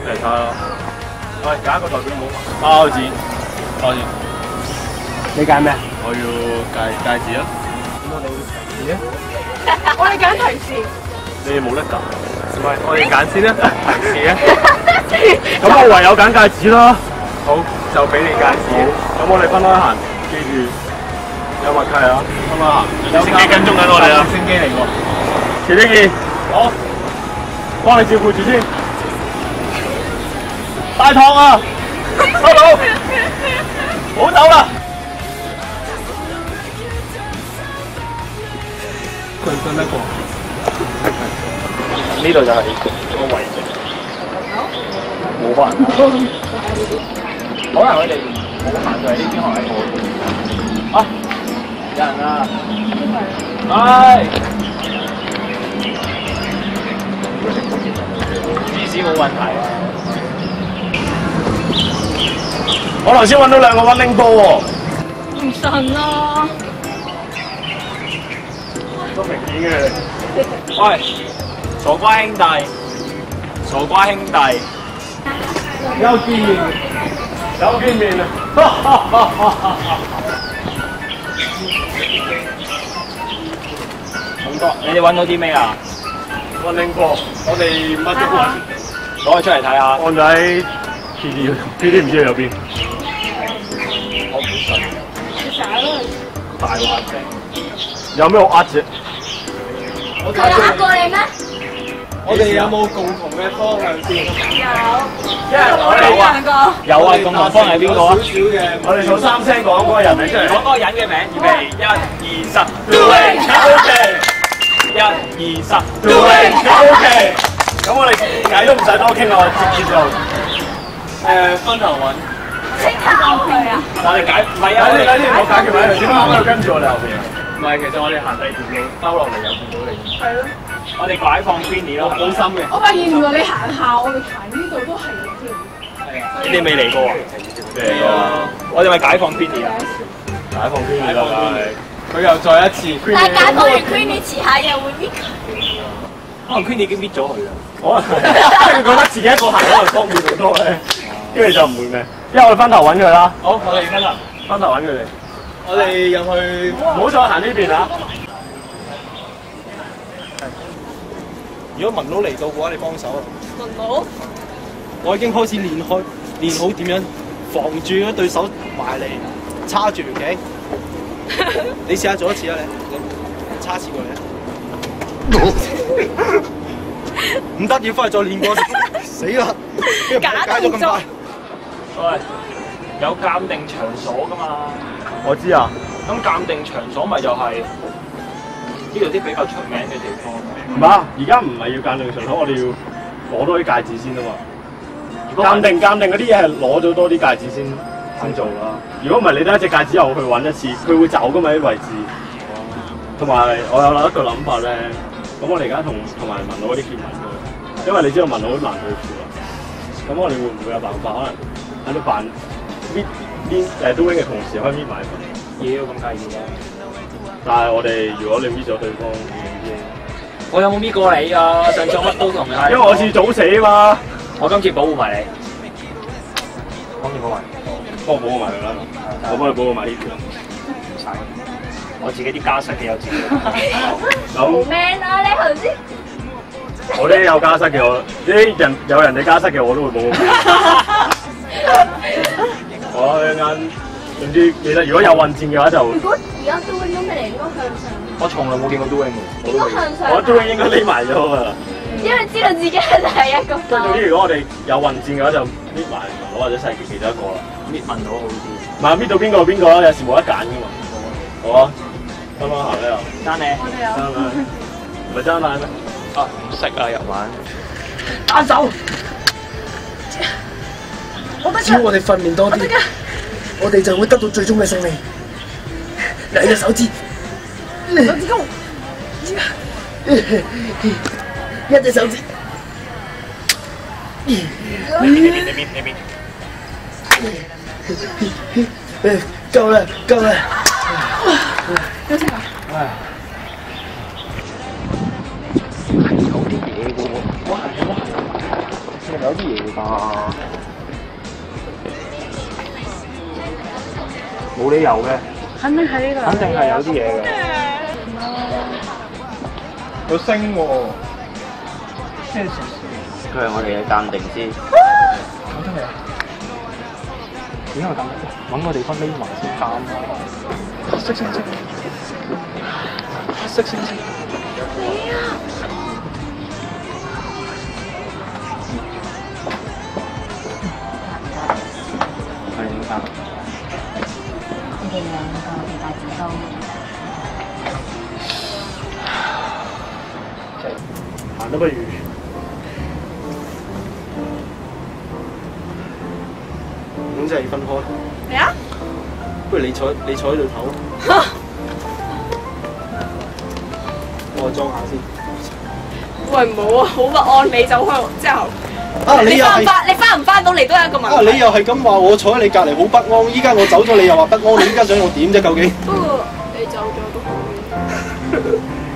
嚟睇咯。喂，揀一個代表帽。包剪。包剪。你揀咩？我要戒指啊。咁我哋提示咧？我哋揀提示。你哋冇得揀。喂，我哋揀先啦，提示啊。咁我唯有揀戒指啦。好，就俾你戒指。咁我哋分開行，記住有默契啊！分開行。有升機跟蹤緊我哋啊！升機嚟喎。田英健，好，幫你照顧住先。大堂啊，收到，唔好走啦。佢分一個。呢度就係個圍城，冇可能。可能佢哋冇行就係呢邊行喺嗰邊。啊！有人啊！係。意思冇問題。我頭先揾到2個溫拎波喎。唔信咯。都明顯嘅。喂，傻瓜兄弟，傻瓜兄弟，又見面，又見面啦！咁多，你哋揾到啲咩啊？溫拎波，我哋乜都揾，攞佢出嚟睇下。放咗喺 PD 唔知去咗邊。我唔信。大話聲。有咩好呃啫？佢有呃過你咩？我哋有冇共同嘅方向先？有啊，共同方向係邊個啊？我哋數3聲講嗰個人名出嚟。講嗰個人嘅名，預備1、2、10 Doing OK。 1、2、10 Doing OK。咁我哋偈都唔使多傾啦，我直接就分頭揾。即刻講佢啊！我哋解唔係啊！睇先，我解決埋佢。點解我喺度跟住我哋後邊啊？唔係，其實我哋行第二條路兜落嚟有見到你。係咯。我哋解放 Queenie 咯，好心嘅。我發現原來你行下，我哋行呢度都係條。你哋未嚟過啊？嚟過。我哋咪解放 Queenie 啊！解放 Queenie 啦，佢又再一次。但係解放完 Queenie 遲下又會搣佢。可能 Queenie 已經搣咗佢啦。可能係，覺得自己一個行可能方便好多咧，跟住就唔會咩。因為我哋分頭揾佢啦。好，我哋分頭揾佢哋。我哋入去，唔好再行呢邊啊！如果文佬嚟到嘅話，你幫手啊！文佬，我已經開始練好點樣防住嗰對手埋嚟叉住條頸。你試下做一次啊！你叉次過嚟啊！唔得，要翻去再練過。死啦！解咗咁快。喂，有鑑定場所㗎嘛？我知啊。咁鑑定場所咪就係呢度啲比較出名嘅地方。唔係啊，而家唔係要鑑定場所，我哋要攞多啲戒指先啊嘛。鑑定嗰啲嘢係攞咗多啲戒指先做啦。如果唔係，你得一隻戒指又去揾一次，佢會走噶嘛啲位置。同埋我有一個諗法咧，咁我哋而家同埋文佬嗰啲結盟嘅，因為你知道文佬好難對付啦。咁我哋會唔會有辦法可能喺度扮搣doing嘅同時可以搣埋一份？妖咁介意嘅。但係我哋如果你搣咗對方，我有冇搣過你啊？上次乜都同你。因為我次早死啊嘛。我今次保護埋你。今次保護埋。幫我保護埋佢啦。我幫你保護埋呢條。唔使。我自己啲家室嘅有自己。好 man 啊！你頭先。我啲有家室嘅我，有人哋家室嘅我都會保護。我一陣總之記得，如果有混戰嘅話就。如果而家都會咁嚟，應該向上。我從來冇見過 doing 嘅。應該向上。我 doing 應該匿埋咗㗎啦。因為知道自己係第一個。即係總之，如果我哋有混戰嘅話，就搣埋我或者細傑其中一個啦。搣問到好啲。唔係搣到邊個啦？有時冇得揀㗎嘛。好啊，啱啱行呢又。爭你。我哋有。唔係爭奶咩？啊，唔識啊，日文。單手。只要我哋訓練多啲，我哋就會得到最終嘅勝利。兩隻手指，手指公，一隻手指。你邊？夠啦！休息下。有啲嘢嘅喎，有啲嘢㗎。冇理由嘅，肯定係呢個，肯定係有啲嘢嘅。佢升喎，佢係我哋嘅鑑定師。講真未啊？點解會咁？揾個地方匿埋先啱咯。黑色先。係點解？佢哋兩個嘅戒指都行得不如。咁就係要分開。咩啊？不如你坐喺度唞。我裝下先。喂，唔好啊，好不安，你走開之後，啊！你又係你翻唔翻到嚟都係一個問題。啊！你又係咁話我坐喺你隔離好不安，依家我走咗你又話不安，你依家想我點啫？究竟？不過你走咗都好嘅。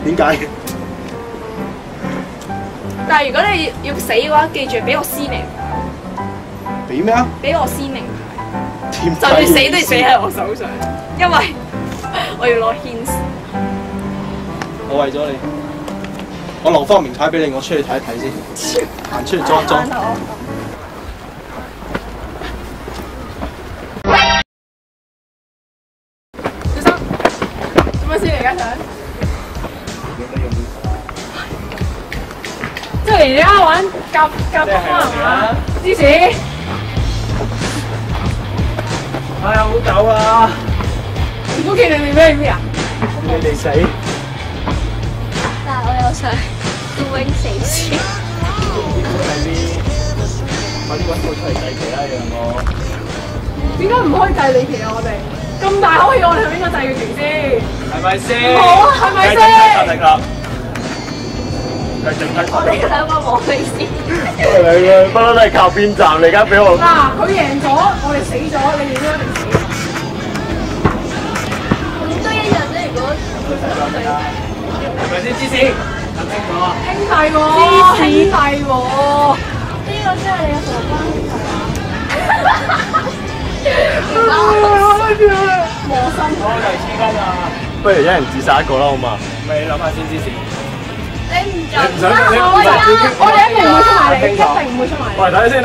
點解？但係如果你要死嘅話，記住俾我撕名。俾咩啊？俾我撕名。點就算死都要死喺我手上，因為我要攞 hints。我為咗你，我留翻名牌俾你，我出去睇一睇先，行出嚟裝一裝。小心，做乜先嚟㗎想？即係而家玩夾風啊係嘛？芝士。哎呀，好走啊！唔好企你哋咩啊？你哋死！但係我又想 doing 死先。快啲揾個出嚟計期啦，讓我。點解唔可以計你期啊？我哋咁大口氣，我哋係邊個計嘅期先？係咪先？好啊，係咪先？繼續我哋兩個冇你先。你不嬲都係靠邊站，你而家俾我。嗱，佢贏咗，我哋死咗，你哋都一定死。咁都一樣啫，如果佢死咗你。係咪先？芝士，諗清楚啊！兄弟喎，兄弟喎，呢個真係你嘅傻瓜兄弟啊！磨心。我就係黐筋啊！不如一人自殺一個啦，好嘛？咪諗下先，芝士。你唔做，我哋一定唔會出埋嚟，一定唔會出埋嚟。喂，等先，要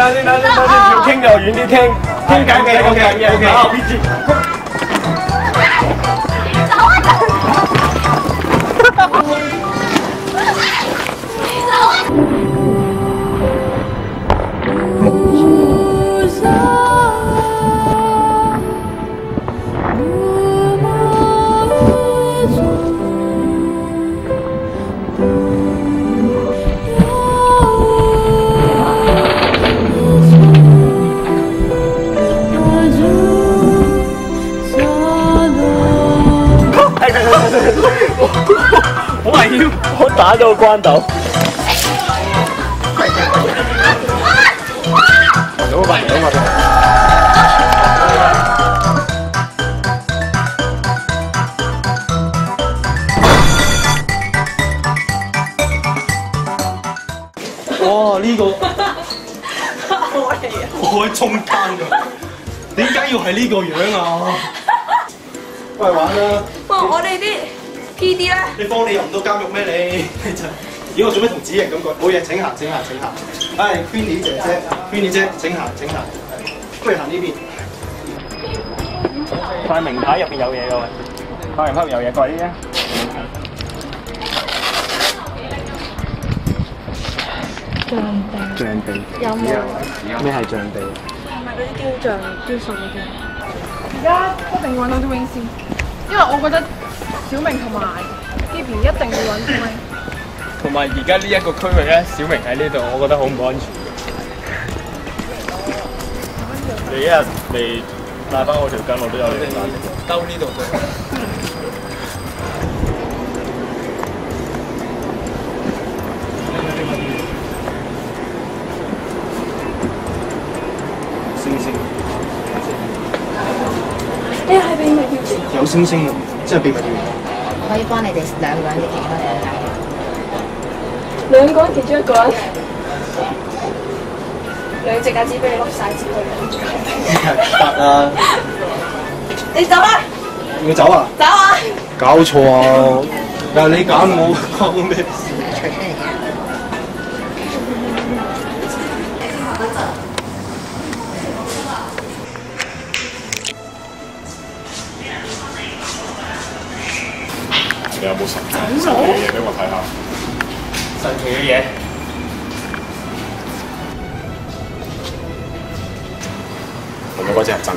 傾就遠啲傾偈嘅，OK。好危險！我打咗個關鬥。攞個牌，攞個牌。哇！呢個我嚟啊！我喺中間㗎，點解要係呢個樣啊？喂，玩啦！哇！我哋啲 PD 咧，你放你入唔到監獄咩你？咦！我做咩同子瑩咁講？冇嘢，請行。唉 ，Queenie 姐，Queenie 姐，請行。不如行呢邊。塊名牌入邊有嘢㗎喂，塊名牌入邊有嘢，過嚟啲啊！象地有冇？咩係象地？係咪嗰啲雕像、雕塑嗰啲？而家一定要揾到啲 wing 先，因為我覺得小明同埋 Gabby 一定要揾啲 wing。同埋而家呢一個區域咧，小明喺呢度，我覺得好唔安全。你一日未帶翻我條筋，我都有你價值。兜呢度啫。星，呢係秘密跳繩。有星星喎，真係秘密跳繩。可以幫你哋兩個人嘅其他兩解。兩個人其中一個人，兩隻戒指俾你笠晒之類。得啊！你走啦！要走啊？走啊！搞錯啊！又係你揀我，關我咩事？你有冇神奇嘅嘢俾我睇下？神奇嘅嘢。係咪嗰隻係真？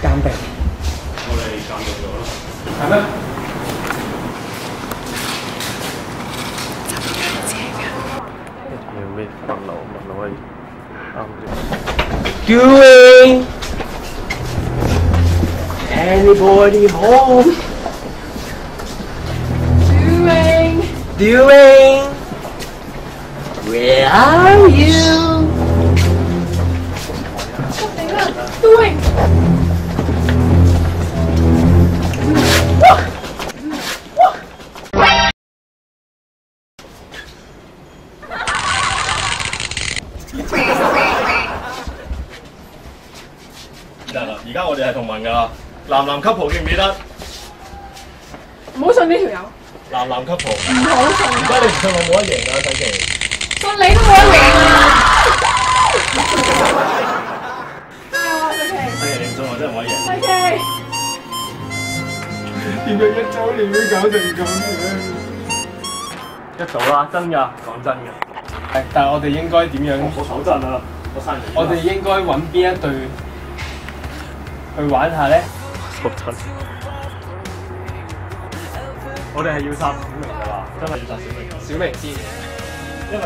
鑑定。我哋鑑定咗啦。係咩？要咩物流可以啱啲。Doing any Anybody home? Doing? Where are you? Doing?嗱，而家我哋係同盟㗎啦，男男 couple 記唔記得？唔好信呢條友，男男 couple。唔好信。而家你唔信我冇得贏㗎，細琪。信你都冇得贏啊！細琪，你唔信我真係冇得贏。細琪，點解1週年會搞成咁嘅？一早啦，真㗎，講真㗎。但係我哋應該點樣？我手震啊！我哋應該揾邊一隊去玩下咧？手震。我哋係要殺小明㗎啦，真係要殺小明。小明先，因為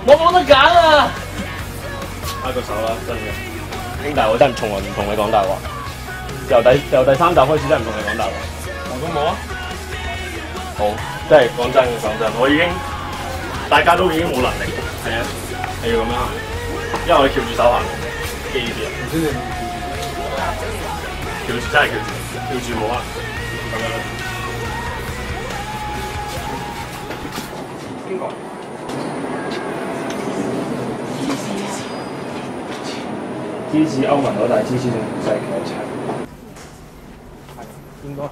我冇得揀啊！握個手啦，真嘅。兄弟，我真係從來唔同你講大話。由第3集開始真係唔同你講大話。我都冇啊。好，真係講真嘅，我已經大家都已經冇能力，係啊，係要咁樣行，因為我哋翹住手行，記住啊。翹住真係翹住冇啊，咁樣啦。邊個？支持歐盟攞大支持定世界一齊？應該係。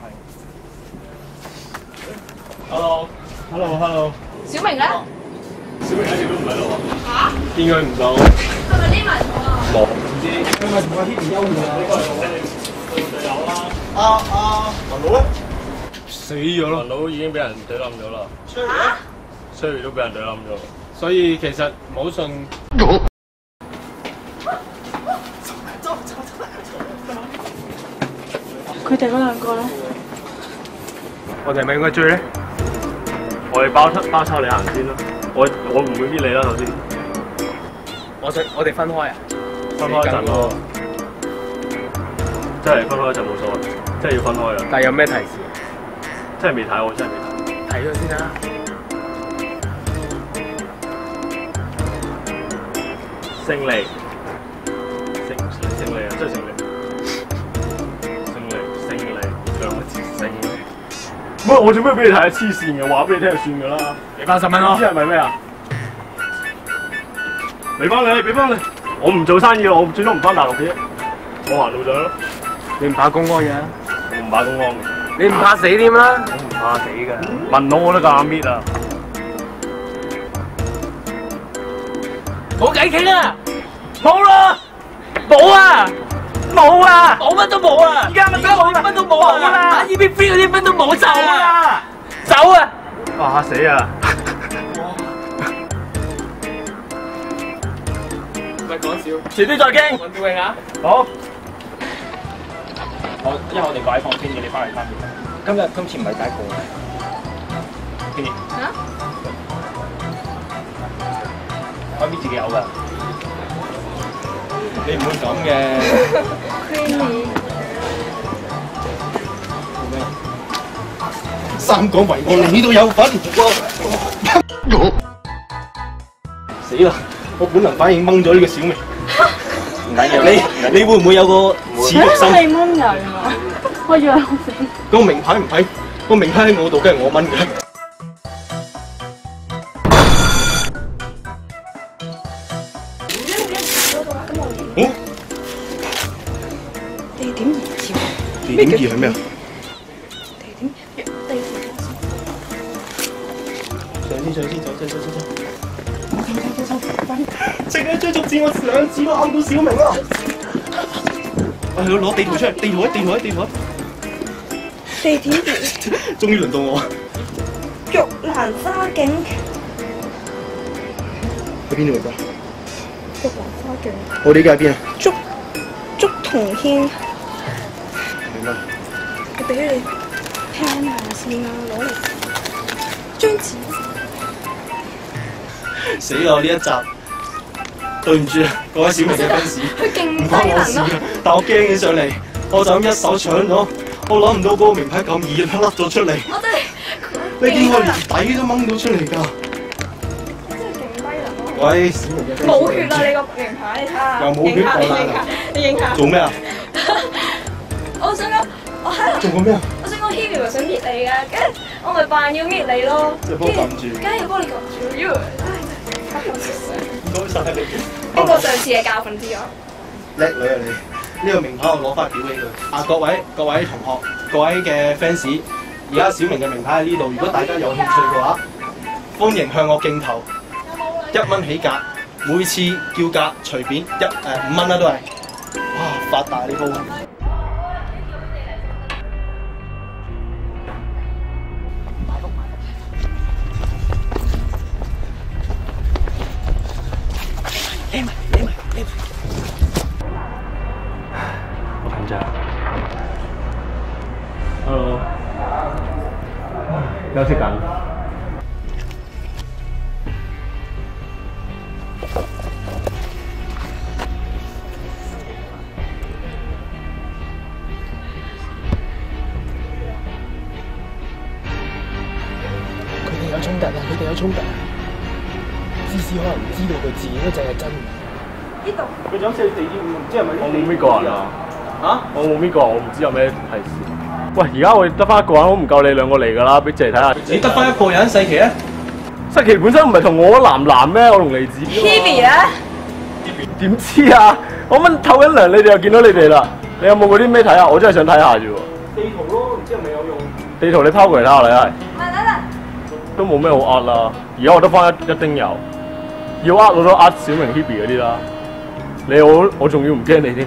Hello。小明咧？小明一直都唔喺度啊。嚇？應該唔到。係咪匿埋咗啊？冇。唔知，因為同阿 Hebe 休會啊。呢個係我哋隊友啦。文佬咧？死咗咯。文佬已經俾人懟冧咗啦。Sherry 都俾人懟冧咗。所以其實唔好信。佢哋嗰兩個咧？我哋係咪應該追咧？我哋包抄你行先啦，我唔會搣你啦，首先。我哋分開啊？分開一陣咯。真係分開一陣冇所謂，真係要分開啦。但係有咩提示？真係未睇，我真係未睇。睇咗先啦。勝利，勝利啊！真係勝利。兩個字勝利。乜我做咩俾你睇啊？黐線嘅，話俾你聽就算㗎啦。俾翻10蚊咯。知係咪咩啊？俾翻你，我唔做生意，我最多唔翻大陸嘅，我行路就咯。你唔怕公安嘅？我唔怕公安嘅。你唔怕死添啦？我唔怕死嘅。問到我都夠搣啊！冇計傾啊！冇啦！冇啊！冇啊！冇乜都冇啊！而家乜都冇啊！打 EP3 嗰啲乜都冇，走啊！走啊！哇死啊！唔係講笑，遲啲再傾。揾小永啊！好。因為我哋擺放天嘅，你翻嚟翻面。今次唔係第一個嘅。天嚇？開邊自己有㗎。你唔會咁嘅。Queenie。三港圍我你都有份。死啦！我本能反應掹咗呢個小明。唔緊要，你會唔會有個恥辱心？你掹人啊！我以為我死。個名牌唔喺，個名牌喺我度，梗係我掹嘅。地點儀照。地點儀係咩啊？上先，走。即刻追逐戰，我2次都啱到小明啦！我去攞地圖出嚟，地圖。地點儀。終於輪到我。玉蘭花徑。去邊度嚟㗎？玉蘭花徑。我哋依家喺邊啊？竹桐軒。明啦。我俾你聽下先啦，攞嚟張紙。死啦！呢一集對唔住啊，各位小明嘅 fans，佢勁唔關我事嘅，但我驚起上嚟，我就咁一手搶咗，我諗唔到嗰個名牌咁易甩咗出嚟。我真係你見我連底都掹到出嚟㗎。喂，小明嘅 fans，冇血啊！你個名牌，你睇下。又冇血你影下。做咩啊？我想講，我喺度。做過咩啊？我想講 Hebe 咪想搣你㗎，跟住我咪扮要搣你咯。即係幫我撳住。梗係要幫你撳住，因為唔該曬你。經過上次嘅教訓之後。叻女啊你！呢個名牌我攞翻表俾佢。各位同學，各位嘅 fans， 而家小明嘅名牌喺呢度，如果大家有興趣嘅話，歡迎向我競投，1蚊起價，每次叫價隨便5蚊啦都係。哇！發大呢鋪。好緊張。Hello， 休息緊。佢哋有衝突啊！佢哋有衝突啊！芝士可能唔知道佢自己嗰隻係真嘅。呢度。佢就好似地鐵，唔知係咪我冇呢個人啊？嚇？我冇呢個，我唔知有咩提示。喂，而家我得翻一個人，好唔夠你兩個嚟㗎啦，俾姐睇下。你得翻一個人，世奇啊？世奇本身唔係同我男咩？我同黎子。Hebe 咧？點知啊？我蚊透緊涼，你哋又見到你哋啦。你有冇嗰啲咩睇啊？我真係想睇下啫喎。地圖咯，唔知係咪有用？地圖你拋過嚟睇下你係。唔係等等。都冇咩好呃啦，而家我得翻一丁油，要呃我都呃小明 Hebe 嗰啲啦。你我仲要唔驚你添？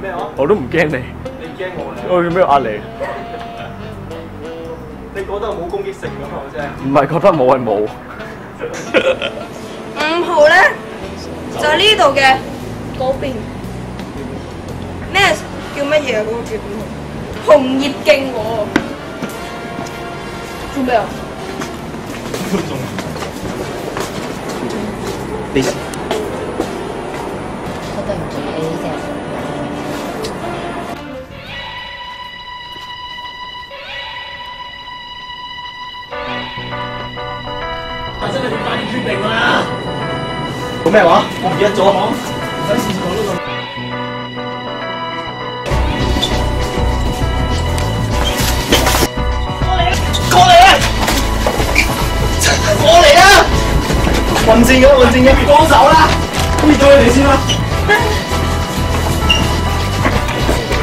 咩話？我都唔驚你。你驚我啊？我做咩要呃你？你覺得冇攻擊性㗎嘛？我真係。唔係覺得冇係冇。 5號咧就係呢度嘅嗰邊，咩叫乜嘢啊？嗰個叫邊號？紅葉徑喎。做咩啊？你食。我對唔住你呢隻。真係要快啲決定啦！講咩話？我唔記得咗。唔使試試講呢個。過嚟啊！過嚟啊！混戰嘅，幫手啦！搣咗佢哋先啦。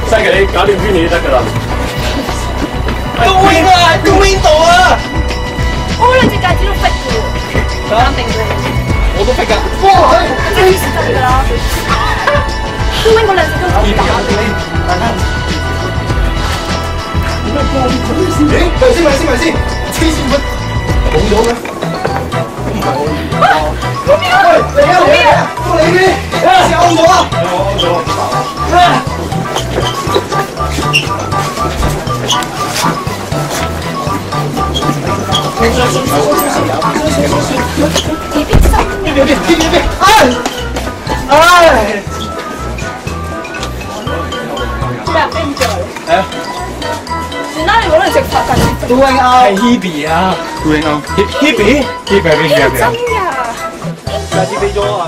西奇，你搞掂 Queenie 得㗎啦。個 wing 啊，個 wing 度啊！哦，兩隻戒指都逼嘅喎，啱定嘅。我都逼㗎。哇，真係真㗎啦！都拎嗰兩隻都可以打嘅。誒，咪先，黐線乜？冇咗咩？唔係我嚟啊！喂，嚟啊！我嚟嘅，試勾咗啊！咩啊？飛唔着嚟？誒。算啦，你攞嚟食法㗎。Doing out 係 Hebe 啊 ，Doing out Hebe 係邊個？真㗎。下次俾咗啊，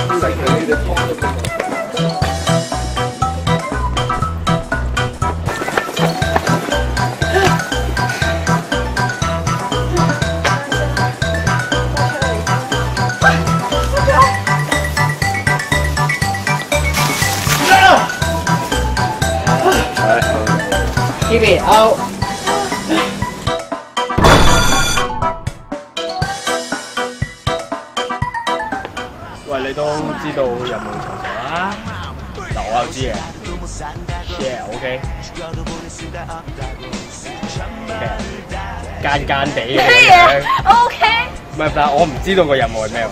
等細佢你哋幫咗佢。Hebe out。喂，你都知道入門長城啦，嗱我又知嘅 ，yeah OK，奸奸地嘅咩嘢 ？OK。唔係，但係我唔知道個任務係咩喎？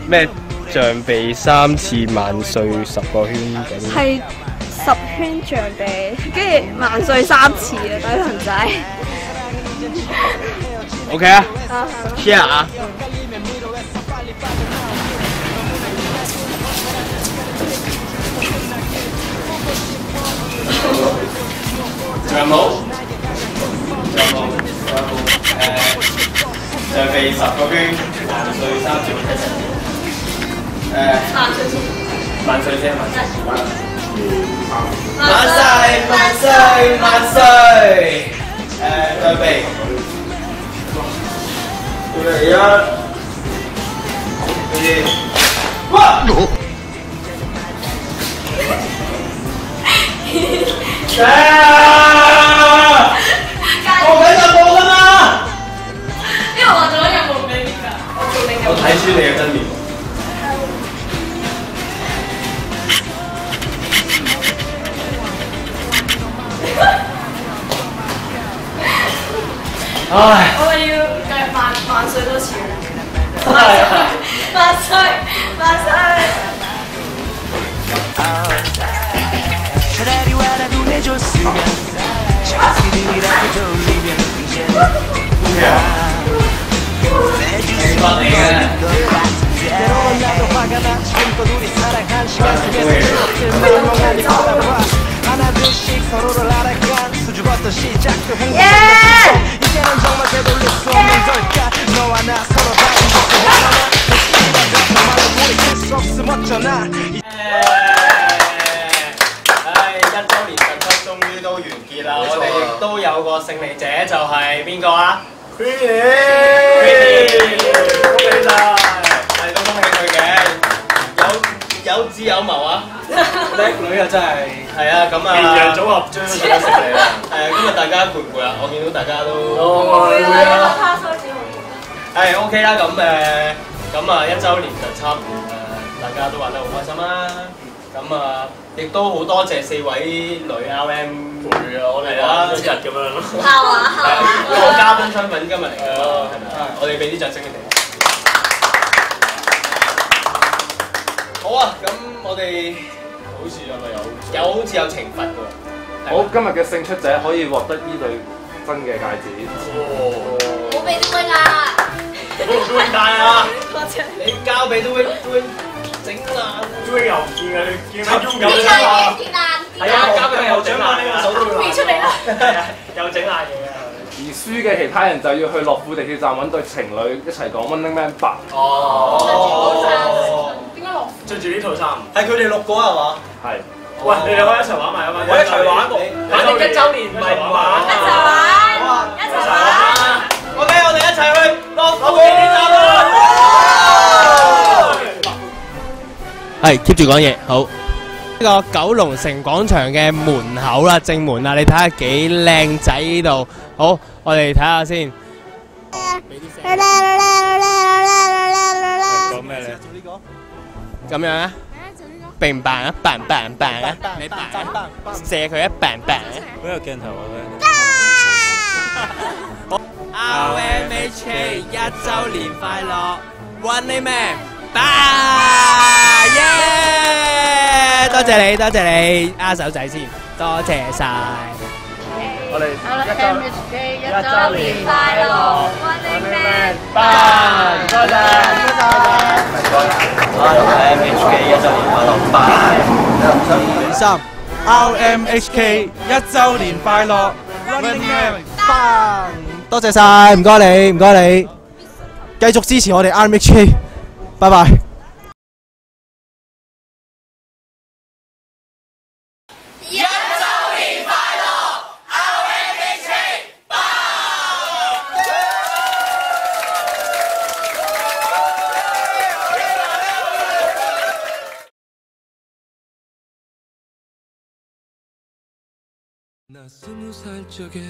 咩象鼻3次萬歲10個圈嗰啲？係10圈象鼻，跟住萬歲3次啊，底藤仔。OK 啊，share 啊！仲有冇？上備10個圈，萬歲3兆睇齊。萬歲先，萬歲！上備。1、2，哇！我緊就冇㗎嘛！因為我做咗任務俾邊㗎？我睇穿你嘅真面目。唉！我咪要繼續萬歲多次。萬歲！ 차라리 와라도 해줬으면 자신이라도 돌리면 때로는 나도 화가 나 지금껏 우리 사랑한 시간 속에서 멜롱하니 바라봐 하나둘씩 서로를 알아간 수줍었던 시작도 행복했던 이제는 정말 되돌릴 수 없는 걸까 너와 나 서로 다른 것도 하나만 정말로 우리 할수 없음 어쩌나 1週年特輯終於都完結啦！我哋亦都有個勝利者，就係邊個啊 ？Queenie， 恭喜晒！係都恭喜佢嘅，有志有謀啊！叻女啊，真係係啊！咁啊，綿羊組合將大家食嚟啦！係啊，今日大家攰唔攰啊？我見到大家都攰啊！係 OK 啦，咁啊1週年特輯大家都玩得好開心啦！咁啊，亦都好多謝4位女 RM 陪我哋啦，一日咁樣咯。係用嘉賓身份今日嚟嘅，係咪？我哋俾啲掌聲你哋。好啊，咁我哋好似係咪有好似有懲罰喎？好，今日嘅勝出者可以獲得呢對真嘅戒指。冇俾啲 wing 啊！冇 wing 帶啊！多謝你交俾啲 wing 整爛 ，wing 又唔見啊！你見佢喐有整爛嘢，跌爛。係啊，交俾佢又整爛，呢個手都會爛。出嚟啦！又整爛嘢啊！而輸嘅其他人就要去樂富地鐵站揾對情侶一齊講 Running Man 8。哦。點解樂着住呢套衫？係佢哋6個係嘛？係。喂，你兩個一齊玩埋啊嘛！我一齊玩，反正1週年唔係唔玩。一齊玩，一齊玩。OK，我哋一齊去樂富地鐵站啦！係 keep 住講嘢，好。呢個九龍城廣場嘅門口啦，正門啦，你睇下幾靚仔呢度。好，我哋睇下先。講咩咧？咁樣啊？並扮啊，扮啊！你扮啊？射佢一扮啊！嗰個鏡頭我咧。RMHK 1週年快樂 ，Running Man 8！耶！多謝你，握手仔先，多謝晒。我哋RMHK 1週年快樂 ，Running Man 8！多謝。RMHK 1週年快樂8！3 RMHK 1週年快樂 ，Running Man 8！多謝晒，唔該你，繼續支持我哋 RMHK， 拜拜。나 20살 적에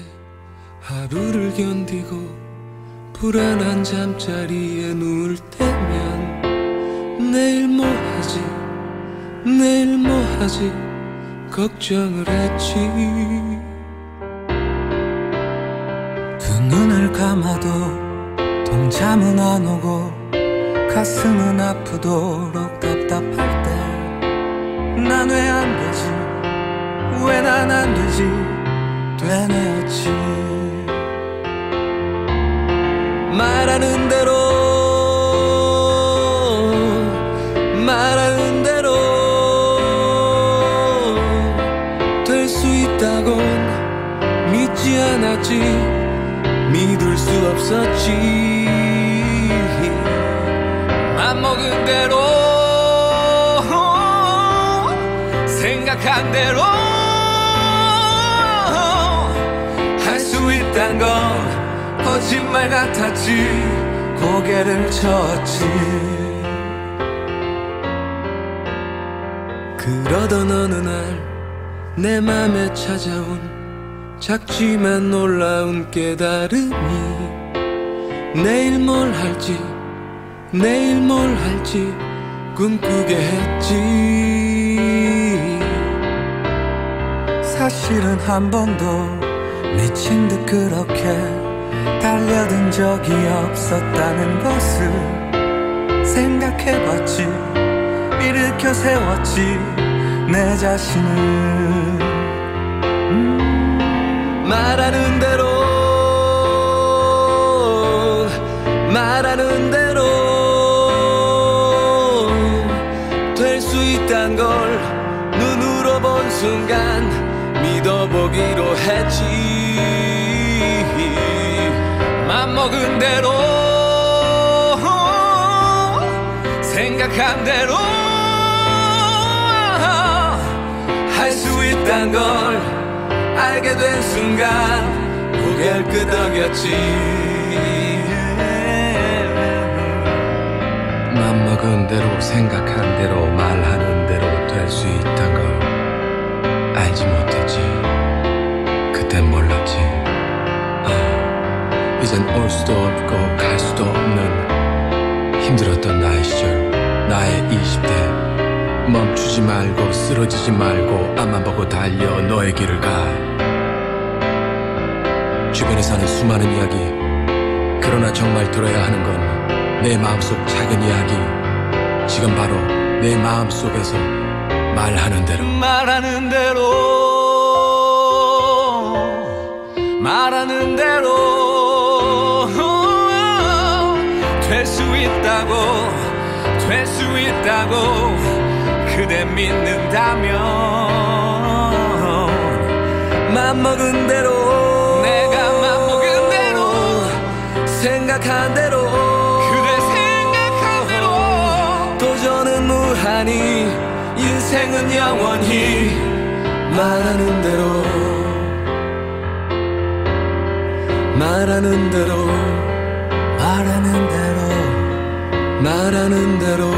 하루를 견디고 불안한 잠자리에 누울 때면 내일 뭐 하지 걱정을 했지 두 눈을 감아도 동참은 안 오고 가슴은 아프도록 답답할 때 난 왜 안 되지 왜 난 안 되지 되뇌었지 말하는 대로 될 수 있다곤 맘먹은 대로 생각한 대로 할 수 있단 건 거짓말 같았지. 고개를 쳤지. 그러던 어느 날 내 맘에 찾아온 작지만 놀라운 깨달음이 내일 뭘 할지 내일 뭘 할지 꿈꾸게 했지. 사실은 한 번도 미친 듯 그렇게 달려든 적이 없었다는 것을 생각해봤지. 일으켜 세웠지 내 자신을. 말하는 대로 말하는 대로 될 수 있단 걸 눈으로 본 순간 믿어보기로 했지. 맘먹은 대로 생각한 대로 할 수 있단 걸 알게 된 순간 고개를 끄덕였지. 맘먹은 대로 생각한 대로 말하는 대로 될 수 있단 걸 알지 못했지. 그땐 몰랐지. 이젠 올 수도 없고 갈 수도 없는 힘들었던 나의 시절, 나의 20대. 멈추지 말고 쓰러지지 말고 앞만 보고 달려 너의 길을 가. 주변에 사는 수많은 이야기, 그러나 정말 들어야 하는 건 내 마음속 작은 이야기. 지금 바로 내 마음속에서 말하는 대로 말하는 대로 말하는 대로 될 수 있다고 될 수 있다고 그대 믿는다면 맘먹은 대로 내가 맘먹은 대로 생각한 대로 그대 생각한 대로 도전은 무한히 인생은 영원히 말하는 대로 말하는 대로 말하는 대로 말하는 대로